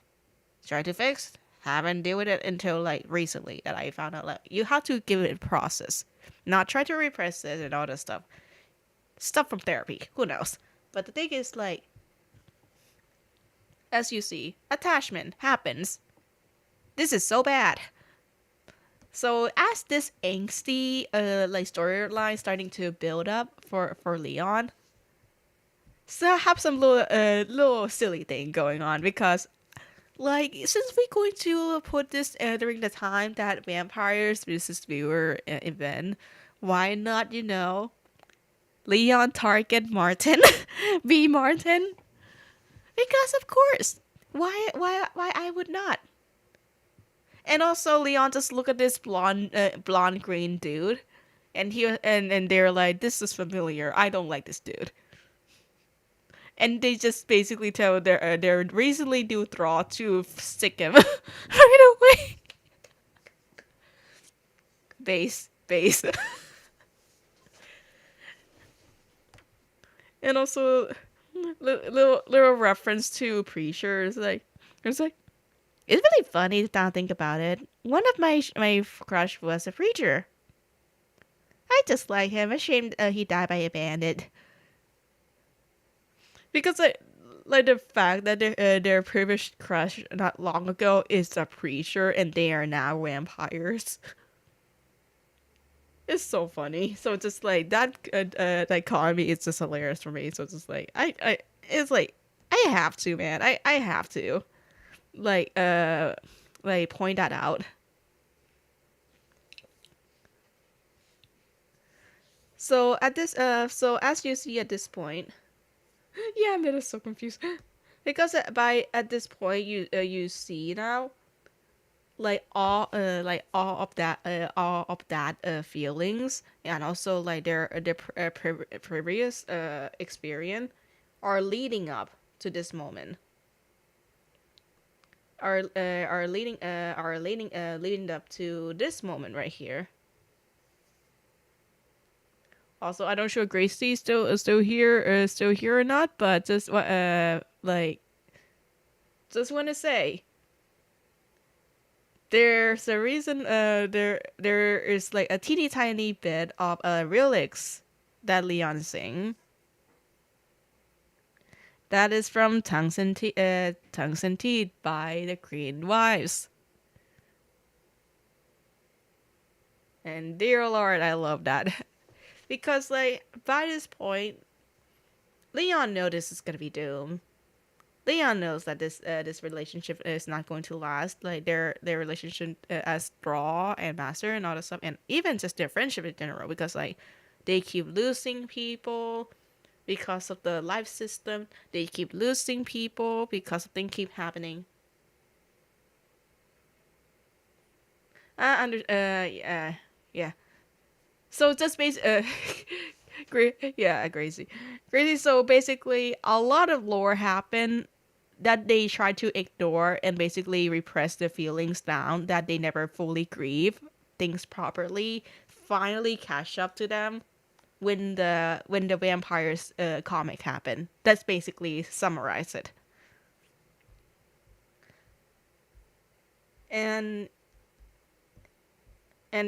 Try to fix, haven't dealt with it until like recently that I found out like you have to give it a process, not try to repress it and all this stuff. Stuff from therapy, who knows? But the thing is like, as you see, attachment happens. This is so bad. So as this angsty like storyline starting to build up for Leon, so I have some little silly thing going on because like since we're going to put this during the time that vampires versus viewer event, why not Leon target Martin, be Martin? Because of course, why I would not. And also Leon just look at this blonde green dude, and and they're like, this is familiar. I don't like this dude. And they just basically tell their recently new thrall to stick him right away. Base. And also little reference to Preacher is like, it's like, it's really funny to now think about it. One of my crush was a Preacher. I just like him. Ashamed he died by a bandit. Because like the fact that their previous crush not long ago is a Preacher and they are now vampires. It's so funny. So just like that dichotomy is just hilarious for me. So it's just like I it's like I have to, man. I have to like point that out. So at this so as you see at this point, yeah, I'm just so confused. Because by at this point you see now all of that feelings, and also like their previous experience are leading up to this moment, leading up to this moment right here. Also, I don't sure Gracie still here or not, but just just want to say there's a reason. There is like a teeny tiny bit of lyrics that Leon sing. That is from Tongues and Teeth by the Green Wives. And dear Lord, I love that. Because like by this point, Leon knows this is gonna be doomed. Leon knows that this relationship is not going to last. Like their relationship as Straw and Master and all that stuff, and even just their friendship in general, because like they keep losing people because of the life system. They keep losing people because things keep happening. Yeah, yeah. So just great, yeah, crazy, crazy. So basically, a lot of lore happened that they try to ignore and basically repress the feelings down that they never fully grieve things properly. Finally, catch up to them when the vampires comic happened. That's basically summarize it. And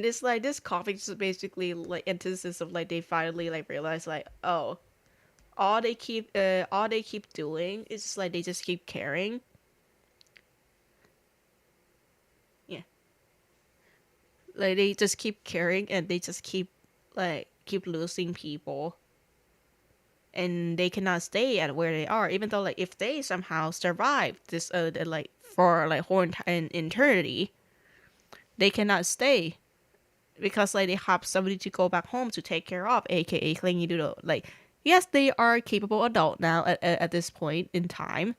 this like this comic is basically like antithesis of like they finally like realize like, oh, all they keep doing is just like they just keep caring. Yeah, like they just keep caring and they just keep losing people, and they cannot stay at where they are, even though like if they somehow survive this like for like whole an eternity, they cannot stay because like they have somebody to go back home to take care of, aka clingy doodle. Like yes, they are capable adult now at this point in time,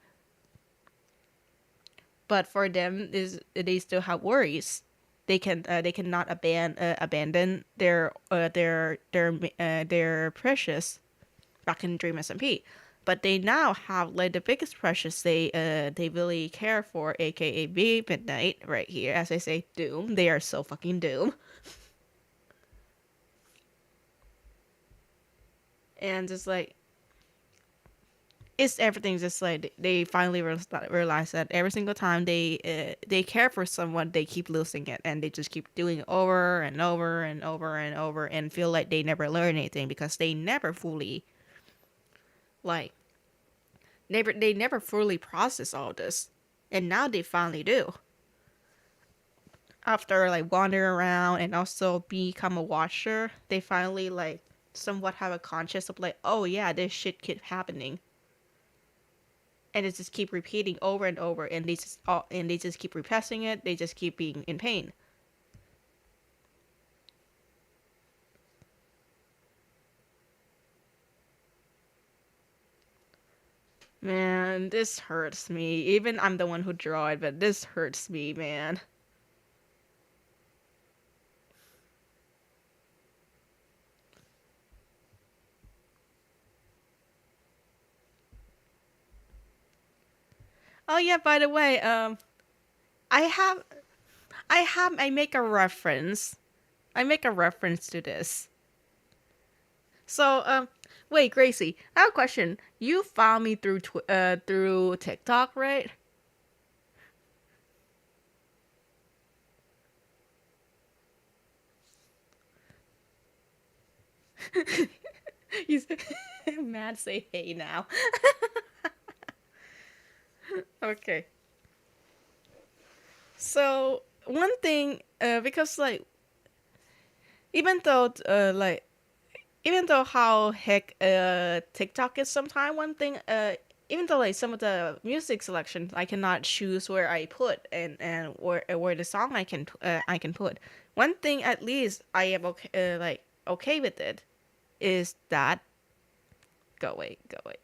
but for them is they still have worries. They cannot abandon their precious back in Dream SMP. But they now have like the biggest precious they really care for, aka B Midnight, right here. As I say, Doom. They are so fucking Doom. And just like it's everything. Just like they finally realize that every single time they care for someone, they keep losing it, and they just keep doing it over and over and over and over, and feel like they never learn anything because they never fully like they never fully process all this, and now they finally do. After like wandering around and also become a watcher, they finally like somewhat have a conscience of like, oh yeah, this shit keep happening, and it just keep repeating over and over, and they just keep repressing it. They just keep being in pain. Man, this hurts me. Even I'm the one who draw it, but this hurts me, man. Oh yeah, by the way, I have I make a reference. I make a reference to this. So, wait, Gracie, I have a question. You found me through TikTok, right? You mad say hey now. Okay. So, one thing because like even though even though how heck TikTok is sometimes one thing even though like some of the music selections I cannot choose where I put and where the song I can put. One thing at least I am okay with it. is that go away, go away.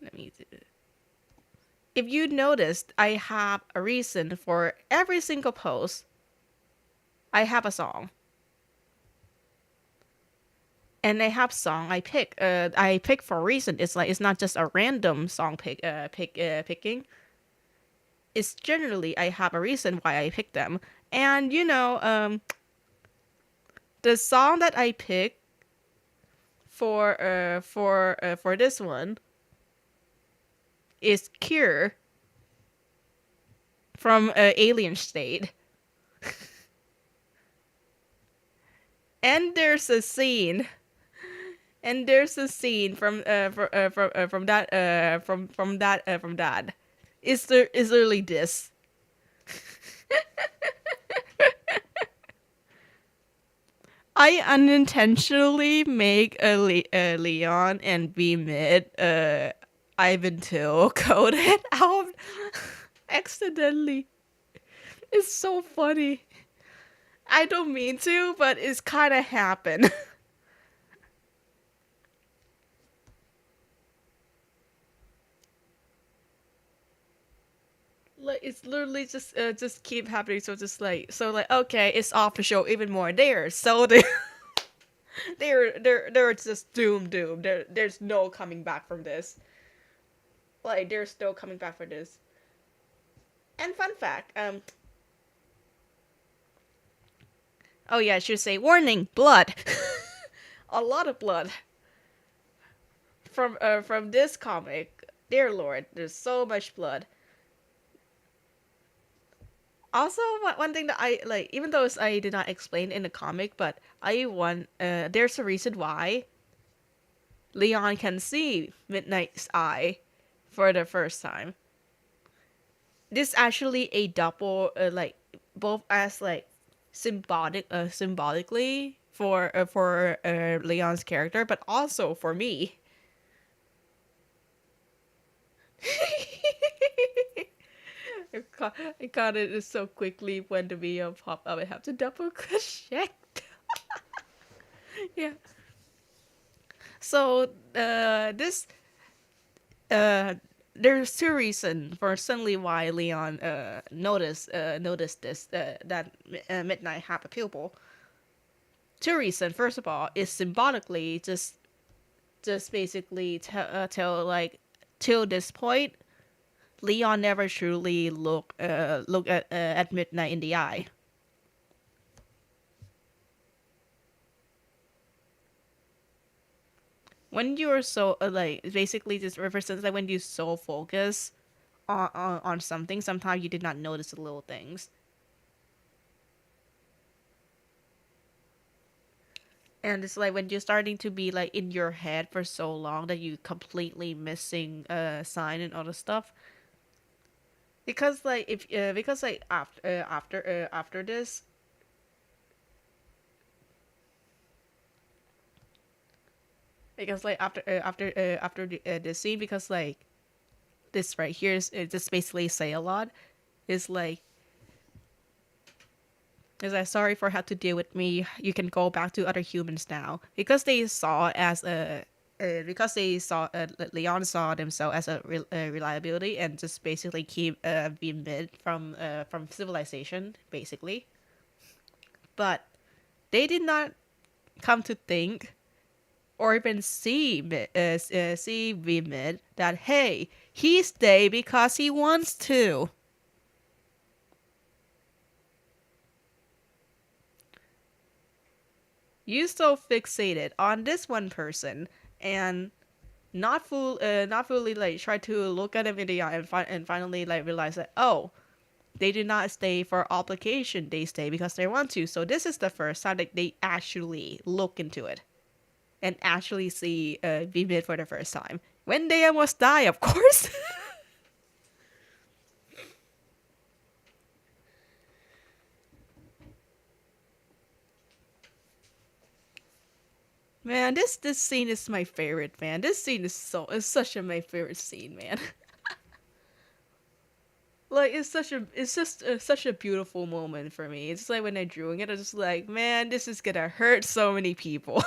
Let me do it. If you noticed, I have a reason for every single post. I have a song. And I have song I pick. I pick for a reason. It's like it's not just a random song picking. It's generally I have a reason why I pick them. And the song that I pick for this one is Cure from Alien State. And there's a scene from that. Is literally this. I unintentionally make a Leon and B mid Ivan Till coded out accidentally. It's so funny. I don't mean to, but it's kind of happened. Like it's literally just keep happening. So like okay, it's off the show even more. They're just doomed. There's no coming back from this. Like there's no coming back from this. And fun fact, oh yeah, I should say warning, blood. A lot of blood from this comic. Dear Lord, there's so much blood. Also, one thing that I like, even though I did not explain in the comic, but there's a reason why Leon can see Midnight's eye for the first time. This actually a double, like both as like symbolically for Leon's character, but also for me. I got it so quickly when the video popped up. I have to double check. Yeah. So this there's two reasons for suddenly why Leon noticed this that Midnight have a pupil. Two reasons. First of all, is symbolically just basically tell like till this point, Leon never truly look at Midnight in the eye. When you're so like basically this represents like when you so focus on something, sometimes you did not notice the little things. And it's like when you're starting to be like in your head for so long that you completely missing sign and other stuff. Because like if because like after this, because like after this scene, because like this right here is just basically say a lot. Is like is like sorry for how to deal with me. You can go back to other humans now because they saw as a because they saw Leon saw themselves as a reliability and just basically keep being mid from civilization basically. But they did not come to think or even see Vimid that hey, he stay because he wants to. You so fixated on this one person and not fully like try to look at him in the eye and finally like realize that oh, they do not stay for obligation, they stay because they want to. So this is the first time that they actually look into it and actually see Vimid for the first time when they almost die, of course. Man, this scene is my favorite, man. This scene is such a my favorite scene, man. like it's just such a beautiful moment for me. It's like when I drew it, I was just like, man, this is gonna hurt so many people.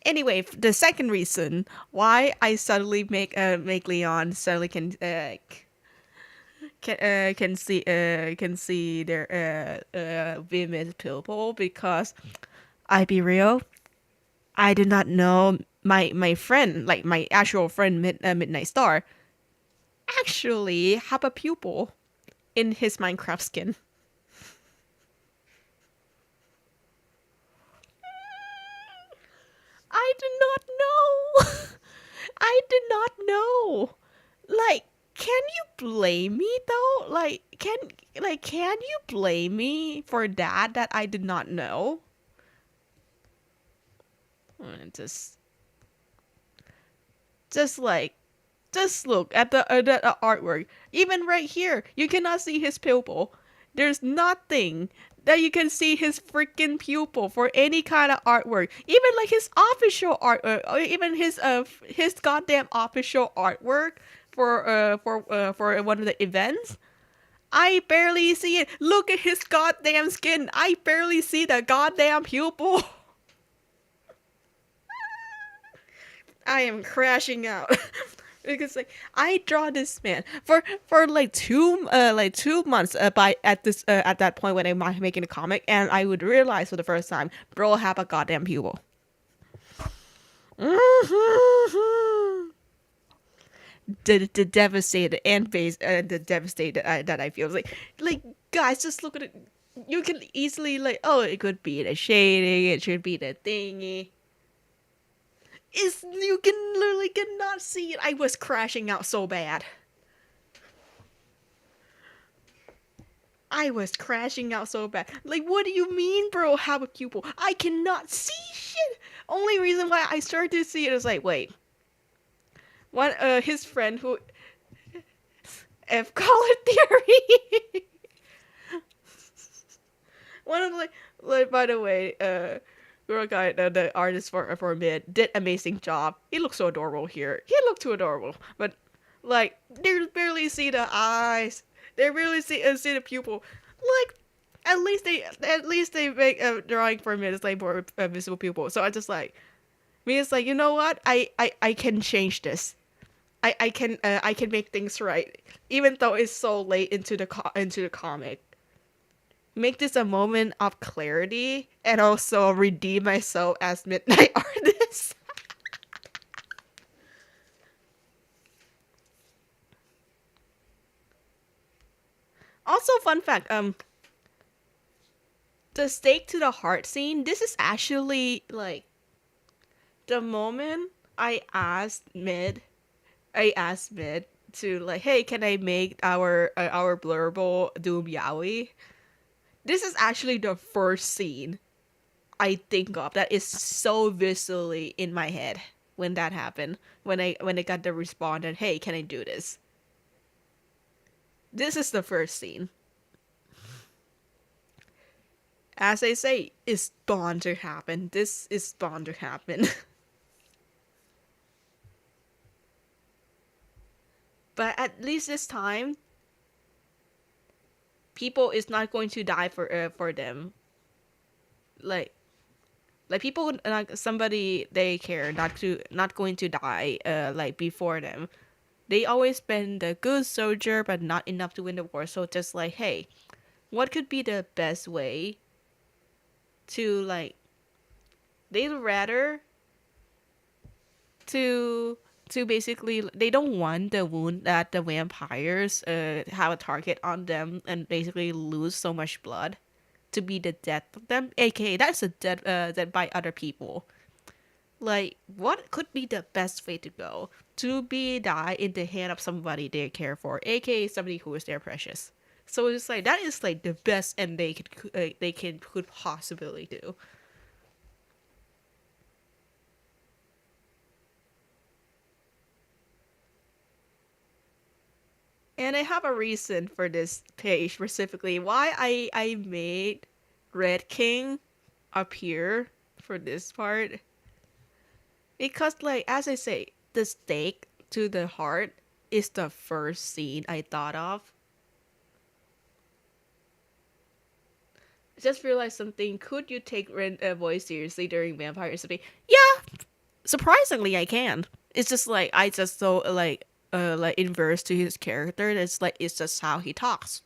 Anyway, the second reason why I suddenly make Leon suddenly can see their women's pupil, because I be real, I did not know my friend, like my actual friend Midnight Star, actually have a pupil in his Minecraft skin. I did not know. I did not know. Like, can you blame me though? Can you blame me for that I did not know? Just just like just look at the artwork. Even right here, you cannot see his pupil. There's nothing that you can see his freaking pupil for any kind of artwork. Even like his official art, or even his goddamn official artwork for one of the events. I barely see it. Look at his goddamn skin. I barely see the goddamn pupil. I am crashing out. Because like I draw this man for like 2 months by at that point when I'm making a comic, and I would realize for the first time, bro, have a goddamn pupil. The devastated and the devastated that I feel, like guys, just look at it. You can easily like, oh, it could be the shading, it should be the thingy. Is you can literally cannot see it. I was crashing out so bad. I was crashing out so bad. Like, what do you mean, bro? Have a pupil? I cannot see shit. Only reason why I started to see it is like, wait, one his friend who F color theory. One of like by the way, girl guy, the artist for Mid did amazing job. He looks so adorable here. He looked too adorable, but like they barely see the eyes. They barely see the pupil. Like at least they make a drawing for Mid. It's like more visible pupil. So I just like me. It's like, you know what? I can change this. I can make things right, even though it's so late into the comic. Make this a moment of clarity and also redeem myself as Midnight Artist. Also, fun fact, the stake to the heart scene, this is actually like the moment I asked Mid to like, hey, can I make our blurble Doom Yaoi? This is actually the first scene I think of that is so viscerally in my head when that happened. When I got the response that, hey, can I do this? This is the first scene. As I say, it's bound to happen. This is bound to happen. But at least this time, people is not going to die for them. Like people, like somebody they care not going to die like before them. They always been the good soldier, but not enough to win the war. So just like, hey, what could be the best way to like? They'd rather to basically, they don't want the wound that the vampires have a target on them and basically lose so much blood to be the death of them. AKA that's a death by other people. Like, what could be the best way to go? To be die in the hand of somebody they care for, aka somebody who is their precious. So it's like that is like the best end could possibly do. And I have a reason for this page specifically why I made Red King appear for this part. Because, like, as I say, the stake to the heart is the first scene I thought of. Just realized something. Could you take Ren voice seriously during Vampire Recipe? Yeah, surprisingly, I can. It's just like I just so like inverse to his character. It's like it's just how he talks.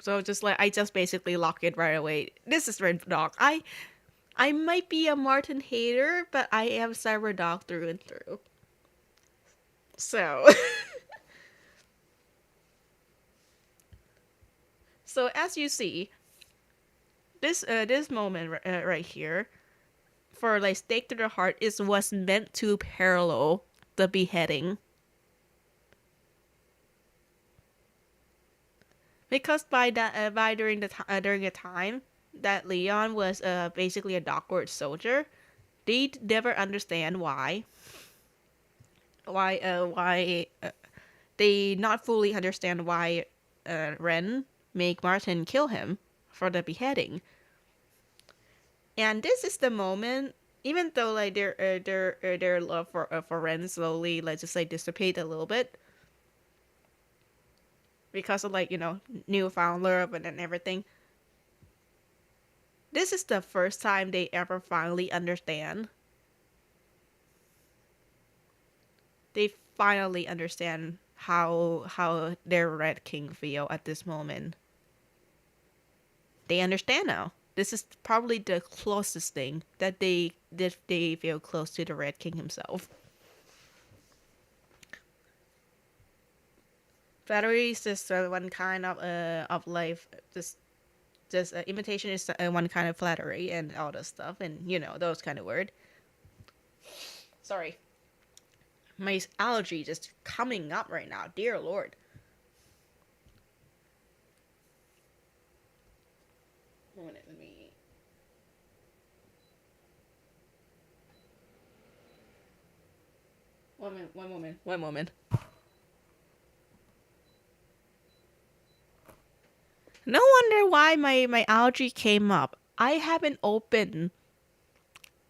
So just like I just basically lock it right away. This is Red Dog. I might be a Martin hater, but I am Cyber Dog through and through. So so as you see, this moment right here for like stake to the heart is was meant to parallel the beheading. Because by that by during the time that Leon was basically a Dockworth soldier, they never understand why they not fully understand why Ren make Martin kill him for the beheading. And this is the moment, even though like their love for Ren slowly like just like dissipate a little bit because of like newfound love and everything. This is the first time they ever finally understand. They finally understand how their Red King feel at this moment. They understand now. This is probably the closest thing that they feel close to the Red King himself. Flattery is just one kind of life. Just imitation is one kind of flattery and all this stuff, and those kind of word. Sorry, my allergy just coming up right now. Dear Lord. One minute, let me. One minute. One moment. One moment. No wonder why my allergy came up. I haven't opened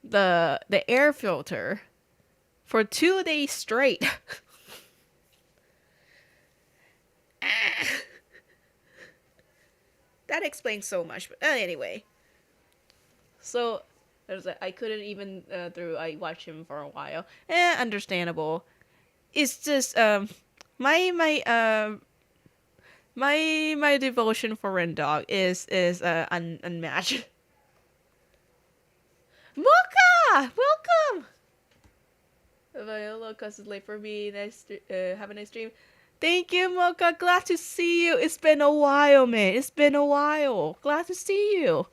the air filter for 2 days straight. That explains so much. But anyway, so I couldn't even through. I watched him for a while. Understandable. It's just my devotion for Rendog is unmatched. Mocha, welcome. Hello, cause it's late for me. Nice, have a nice stream. Thank you, Mocha. Glad to see you. It's been a while, man. It's been a while. Glad to see you.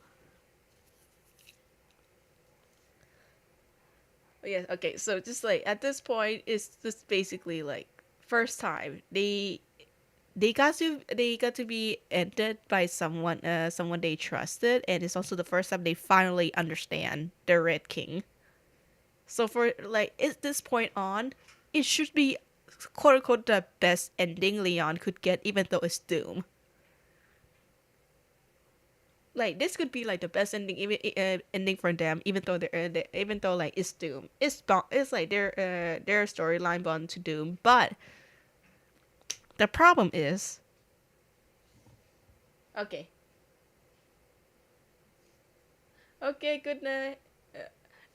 Oh, yeah. Okay. So just like at this point, it's just basically like first time they got to be ended by someone they trusted, and it's also the first time they finally understand the Red King. So for like at this point on, it should be quote unquote the best ending Leon could get, even though it's Doom. Like this could be like the best ending, even ending for them, even though even though like it's Doom. It's like their storyline bound to Doom, but the problem is okay. Okay, good night.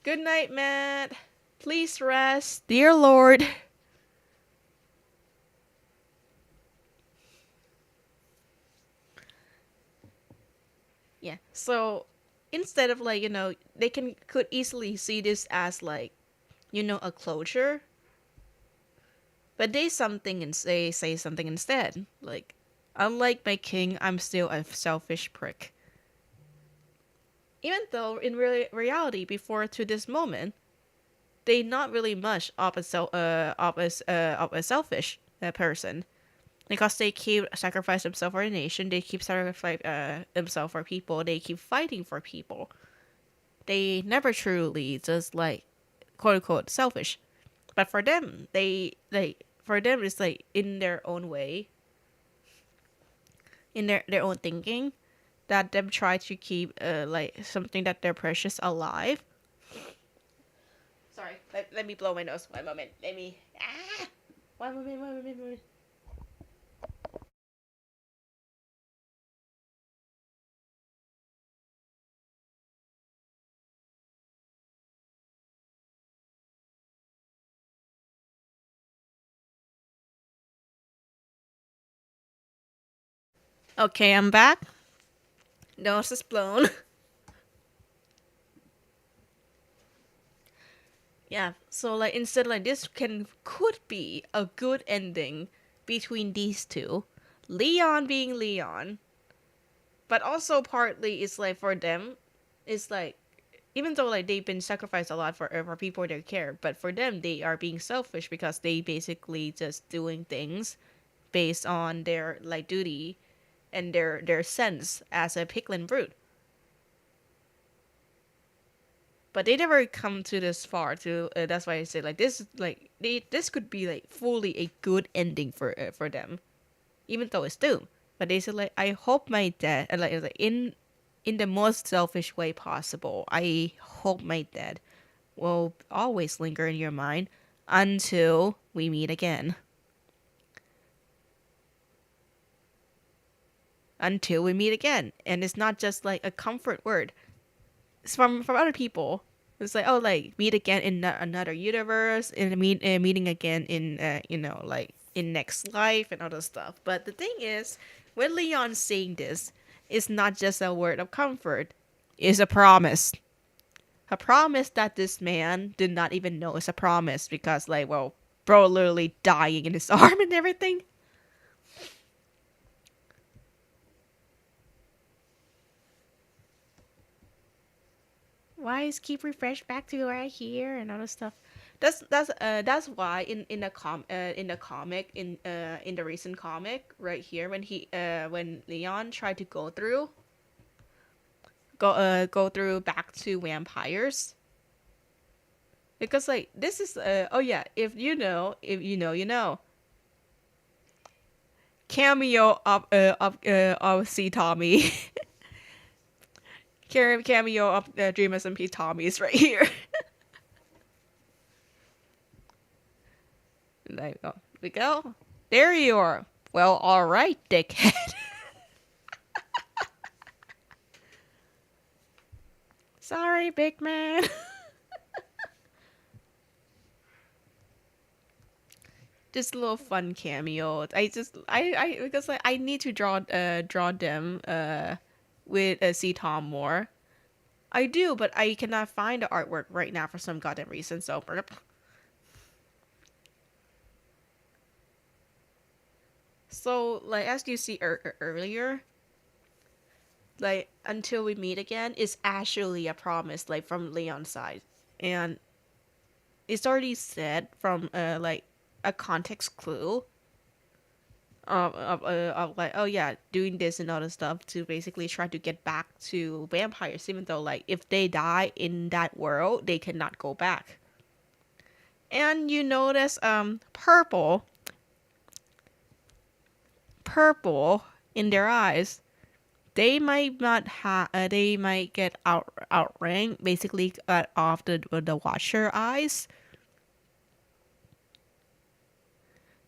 Good night, Matt. Please rest, dear Lord. Yeah. So instead of like they could easily see this as like a closure, but they something and say something instead. Like, unlike my king, I'm still a selfish prick. Even though in reality, before to this moment, they not really much of a selfish person, because they keep sacrifice themselves for a nation. They keep sacrifice themselves for people. They keep fighting for people. They never truly just like quote unquote selfish. But for them, for them it's like in their own way, in their own thinking, that them try to keep like something that they're precious alive. Sorry, let me blow my nose. One moment. Let me. Ah! One moment. One moment. One moment. Okay, I'm back. Nose is blown. Yeah. So like instead like this could be a good ending between these two, Leon being Leon, but also partly it's like for them, it's like even though like they've been sacrificed a lot for people they care, but for them they are being selfish because they basically just doing things based on their like duty and their sense as a piglin brute. But they never come to this far. To that's why I say like this like this could be like fully a good ending for them, even though it's doomed. But they said like I hope my dad like in the most selfish way possible. I hope my dad will always linger in your mind until we meet again. Until we meet again. And it's not just like a comfort word. It's from other people. It's like, oh, like meet again in another universe, and meeting again in like in next life and other stuff. But the thing is, when Leon's saying this, it's not just a word of comfort. It's a promise. A promise that this man did not even know is a promise because, like, well, bro, literally dying in his arm and everything. Why is keep refresh back to right here and other stuff? That's why in the comic in the recent comic right here when Leon tried to go through back to vampires, because like this is oh yeah, if you know you know, cameo of C Tommy. Cameo of Dreamers and P Tommy's right here. There we go. There you are. Well, all right, dickhead. Sorry, big man. Just a little fun cameo. I because like, I need to draw them with C Tom more. I do, but I cannot find the artwork right now for some goddamn reason. So like as you see earlier, like until we meet again is actually a promise like from Leon's side, and it's already said from like a context clue of like, oh yeah, doing this and other stuff to basically try to get back to vampires, even though like if they die in that world they cannot go back. And you notice purple in their eyes. They might not have they might get outranked, basically cut off the watcher eyes,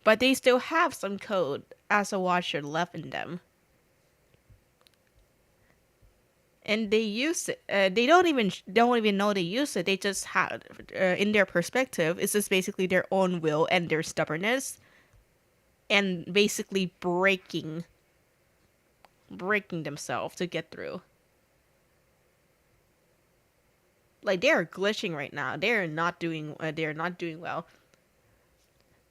but they still have some code as a watcher left in them, and they use it. They don't even know they use it. They just have in their perspective, it's just basically their own will and their stubbornness, and basically breaking themselves to get through. Like they are glitching right now. They are not doing well.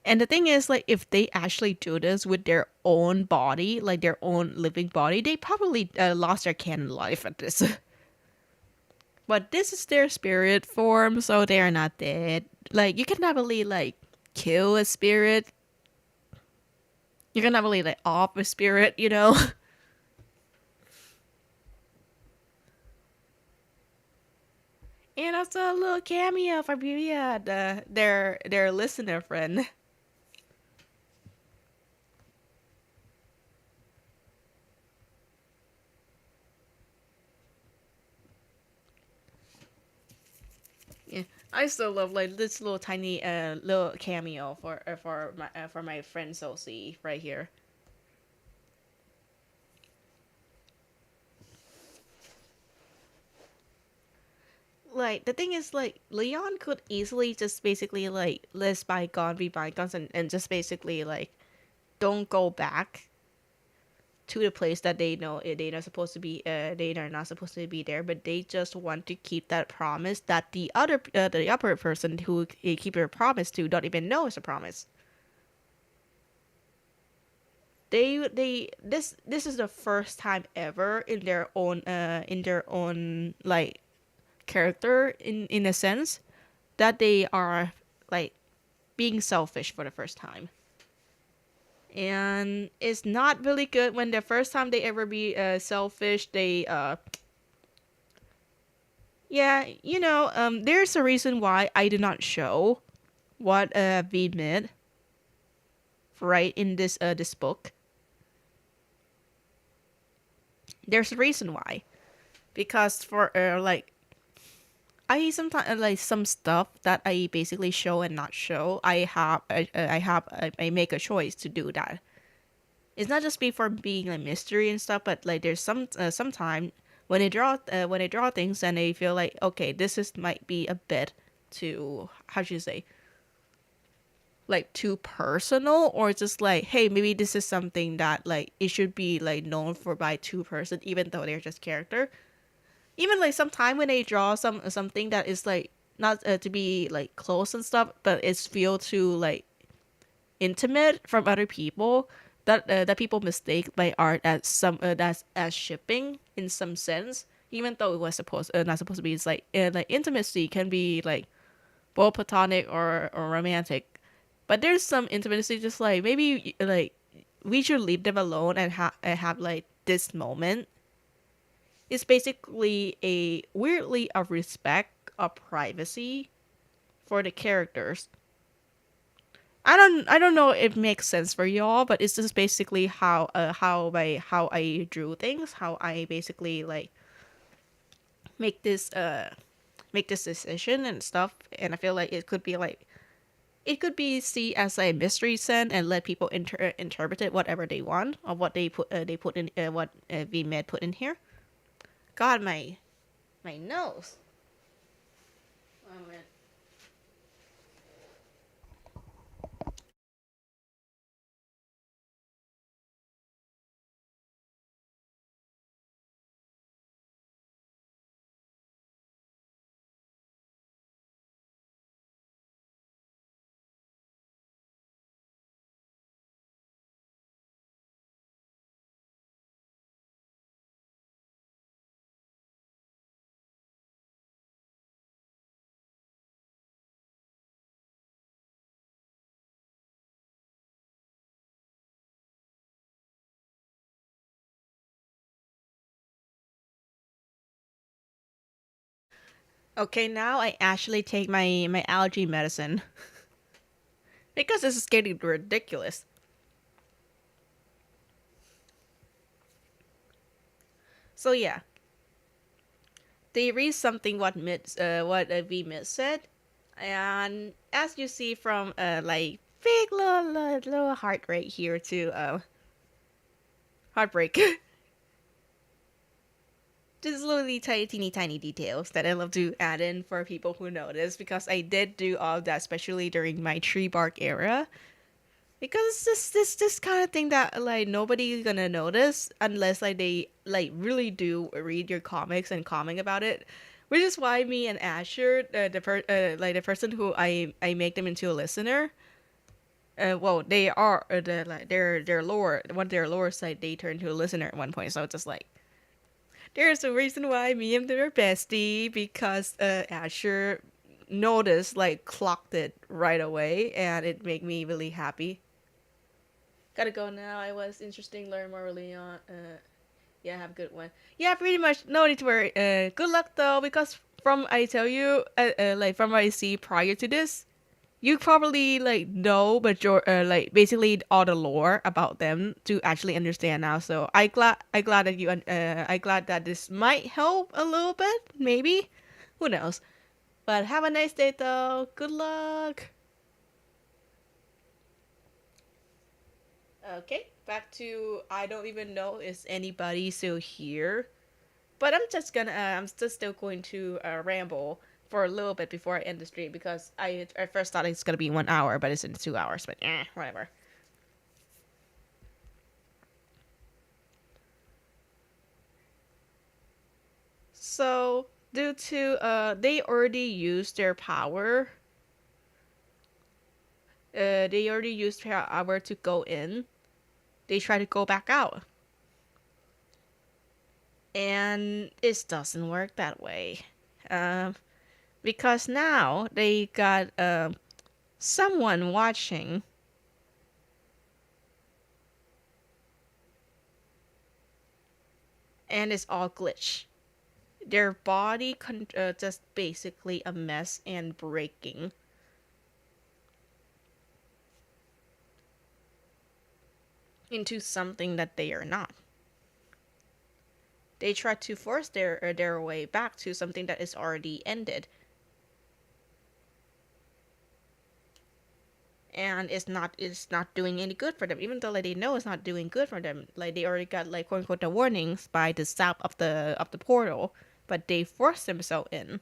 And the thing is, like, if they actually do this with their own body, like their own living body, they probably lost their canon life at this. But this is their spirit form, so they are not dead. Like, you cannot really, like, kill a spirit. You cannot really, like, off a spirit, you know? And also a little cameo from Yuya, their listener friend. I still love like this little tiny little cameo for my friend Sophie right here. Like the thing is like Leon could easily just basically like let bygone be bygones and just basically like don't go back to the place that they know they're not supposed to be they are not supposed to be there, but they just want to keep that promise that the other person who they keep their promise to don't even know is a promise. They this is the first time ever in their own like character in a sense that they are like being selfish for the first time. And it's not really good when the first time they ever be selfish, they yeah, there's a reason why I did not show what V mid right in this book. There's a reason why. Because for like I sometimes like some stuff that I basically show and not show. I make a choice to do that. It's not just before being a mystery and stuff, but like there's some time when I draw things and I feel like okay, this is might be a bit too how should you say like too personal, or just like hey, maybe this is something that like it should be like known for by two person even though they're just character. Even like sometime when they draw something that is like not to be like close and stuff, but it's feel too like intimate from other people, that people mistake my art as some that's as shipping in some sense, even though it was supposed not supposed to be. It's like intimacy can be like both platonic or romantic, but there's some intimacy just like maybe like we should leave them alone and have like this moment. It's basically a weirdly of respect of privacy for the characters. I don't know if it makes sense for y'all, but it's just basically how I drew things, how I basically like make this uh make this decision and stuff, and I feel like it could be see as a mystery sen and let people interpret it whatever they want or what they put in what VMed put in here. God, my nose. Oh, man. Okay, now I actually take my allergy medicine because this is getting ridiculous. So yeah, they read something what V Mid said, and as you see from like big little heart rate here to heartbreak. Just little tiny details that I love to add in for people who notice because I did do all of that, especially during my tree bark era. Because it's just this kind of thing that like nobody gonna notice unless like they like really do read your comics and comment about it, which is why me and Asher, like the person who I make them into a listener. Well, they are their lore. One of their lore site they turned to a listener at one point. So it's just like there's a reason why me and they're bestie because Asher noticed like clocked it right away and it made me really happy. Gotta go now. I was interesting. Learn more early on. Yeah, have a good one. Yeah, pretty much. No need to worry. Good luck though, because from I tell you, like from what I see prior to this, you probably like know, but you're like basically all the lore about them to actually understand now. So I glad that I glad that this might help a little bit, maybe. Who knows? But have a nice day though. Good luck. Okay, back to I don't even know is anybody still here. But I'm just gonna I'm just still going to ramble for a little bit before I end the stream because I at first thought it's gonna be 1 hour, but it's in 2 hours. But whatever. So due to they already used their power. They already used their power to go in. They try to go back out, and it doesn't work that way. Um, because now they got someone watching, and it's all glitch. Their body just basically a mess and breaking into something that they are not. They try to force their way back to something that is already ended, and it's not doing any good for them. Even though like they know it's not doing good for them, like they already got like quote unquote the warnings by the stop of the portal, but they force themselves in.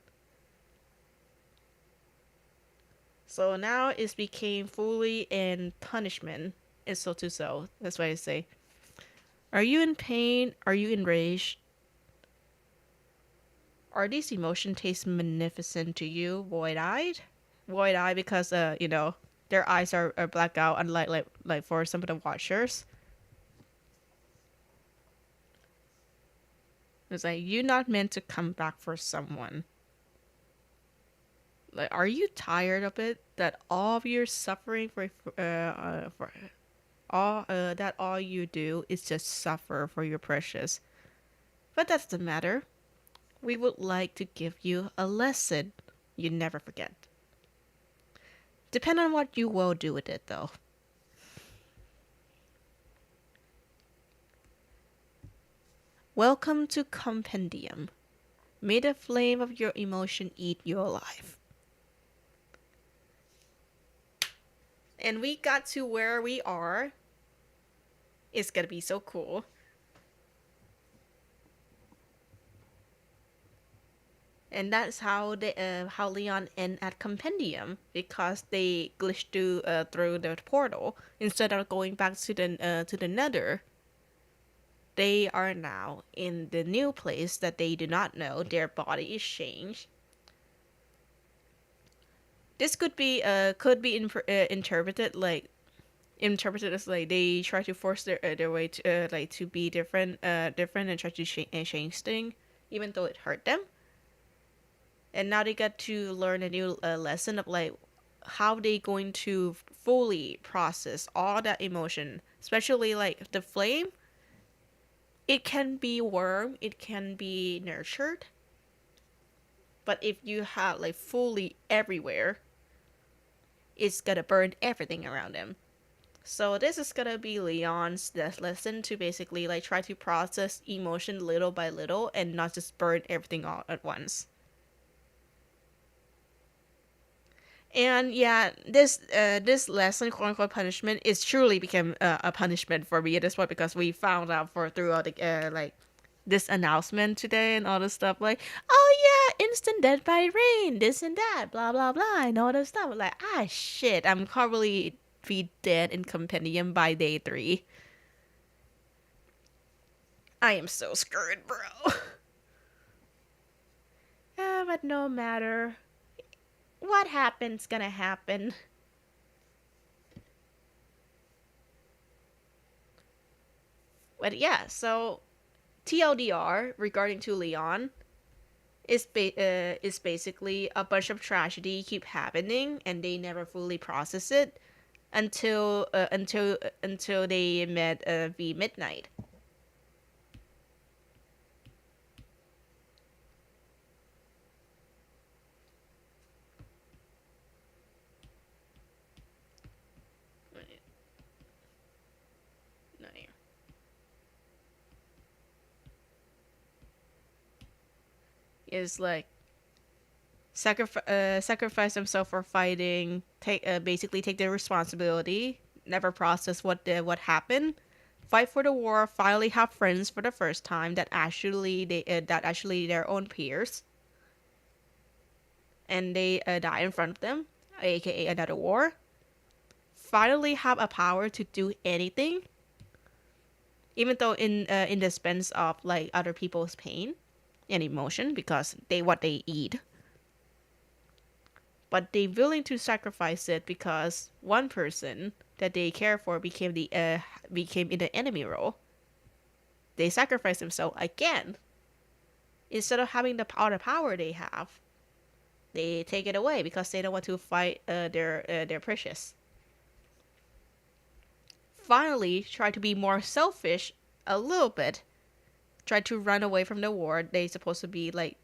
So now it became fully in punishment. It's so to so. That's why I say. Are you in pain? Are you enraged? Are these emotions taste magnificent to you, void-eyed? Void-eyed because their eyes are blacked out, unlike like for some of the watchers. It's like you're not meant to come back for someone. Like, are you tired of it? That all of your suffering for all that all you do is just suffer for your precious. But that's the matter. We would like to give you a lesson you never forget. Depend on what you will do with it, though. Welcome to Compendium. May the flame of your emotion eat your life. And we got to where we are. It's gonna be so cool. And that's how Leon end at Compendium, because they glitched through the portal instead of going back to the Nether. They are now in the new place that they do not know. Their body is changed. This could be interpreted as like they try to force their way to like to be different and try to change things, even though it hurt them. And now they got to learn a new lesson of like how they going to fully process all that emotion, especially like the flame. It can be warm, it can be nurtured, but if you have like fully everywhere, it's gonna burn everything around them. So this is gonna be Leon's lesson to basically like try to process emotion little by little and not just burn everything all at once. And yeah, this lesson, quote unquote punishment, is truly become a punishment for me at this point because we found out for throughout the like this announcement today and all this stuff like, oh yeah, instant death by rain, this and that, blah blah blah, and all this stuff. Like shit, I'm probably be dead in Compendium by day 3. I am so screwed, bro. But no matter. What happens gonna happen. But yeah, so TLDR regarding to Leon is basically a bunch of tragedy keep happening and they never fully process it until they met the midnight. Is like sacrifice themselves for fighting, basically take their responsibility, never process what happened, fight for the war, finally have friends for the first time that actually their own peers, and they die in front of them, aka another war. Finally have a power to do anything, even though in the sense of like other people's pain and emotion because they what they eat, but they willing to sacrifice it because one person that they care for became in the enemy role. They sacrifice themselves again. Instead of having all the power they have, they take it away because they don't want to fight their precious. Finally, try to be more selfish a little bit. Try to run away from the war. They supposed to be like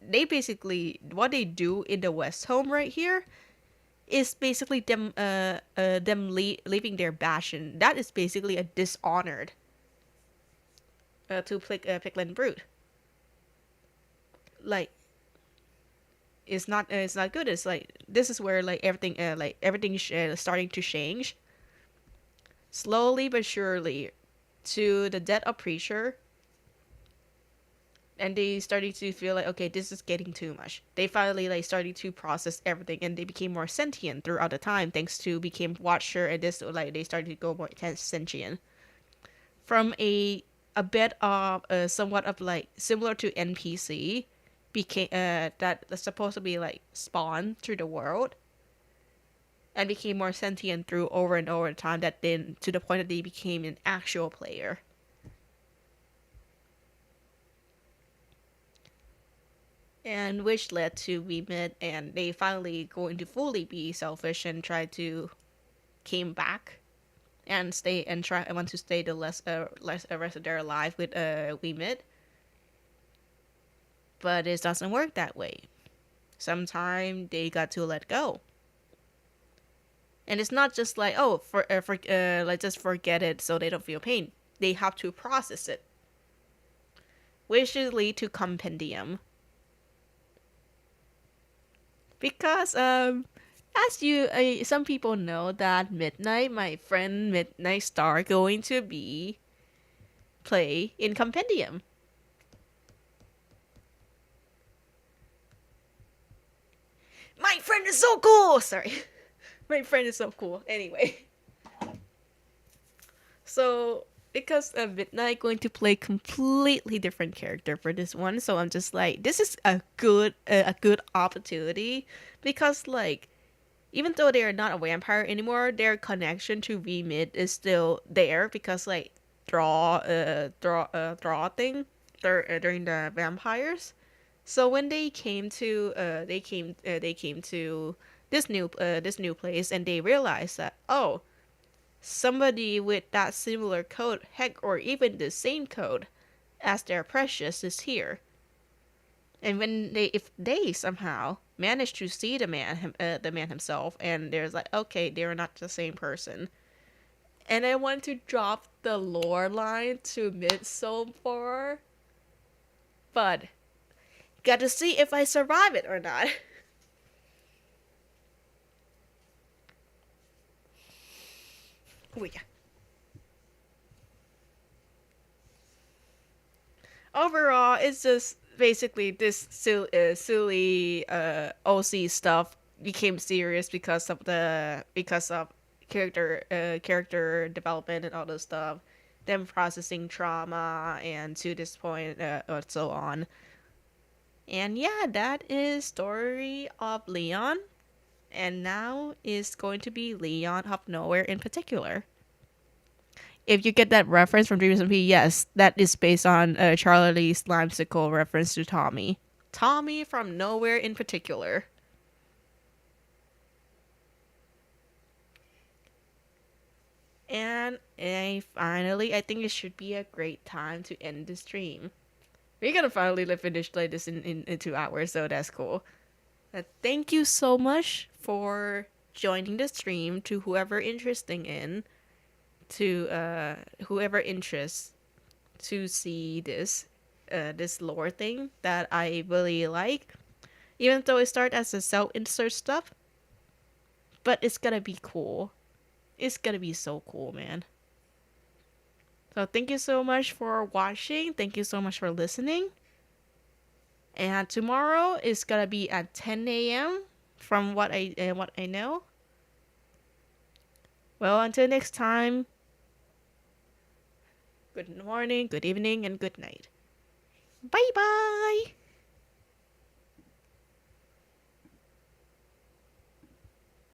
they basically what they do in the West Home right here is basically them leaving their bastion. That is basically a dishonored to Picklin Brute. Like it's not good. It's like this is where everything starting to change slowly but surely to the death of Preacher, and they started to feel like okay, this is getting too much. They finally like started to process everything, and they became more sentient throughout the time thanks to became Watcher, and this like they started to go more sentient from a bit of somewhat of like similar to NPC became that supposed to be like spawned through the world and became more sentient through over and over time that then to the point that they became an actual player. And which led to Remit, and they finally going to fully be selfish and try to came back and stay and try and want to stay the less rest of their life with Remit, but it doesn't work that way. Sometimes they got to let go, and it's not just like oh like just forget it so they don't feel pain. They have to process it, which should lead to compendium. Because as you some people know that Midnight, my friend Midnight Star, going to be play in compendium. My friend is so cool. Sorry, my friend is so cool. Anyway, so because Midnight going to play completely different character for this one, so I'm just like, this is a good opportunity because like even though they are not a vampire anymore, their connection to Remit is still there because like draw thing during the vampires. So when they came to this new place and they realized that oh, somebody with that similar code, heck, or even the same code as their precious is here. And when if they somehow manage to see the man himself, and there's like, okay, they're not the same person. And I want to drop the lore line to mid so far, but got to see if I survive it or not. Oh yeah. Overall, it's just basically this silly OC stuff became serious because of character development and all this stuff, them processing trauma and to this point or so on. And yeah, that is story of Leon, and now is going to be Leon of Nowhere in particular. If you get that reference from Dreams MP, yes, that is based on Charlie's Slimesicle reference to Tommy. Tommy from Nowhere in particular. And I think it should be a great time to end the stream. We're gonna finally finish like this in 2 hours, so that's cool. Thank you so much for joining the stream to whoever interesting in to whoever interests to see this lore thing that I really like. Even though it started as a self-insert stuff, but it's gonna be cool. It's gonna be so cool, man. So thank you so much for watching. Thank you so much for listening. And tomorrow is gonna be at 10 a.m. from what I know. Well, until next time. Good morning, good evening, and good night. Bye bye.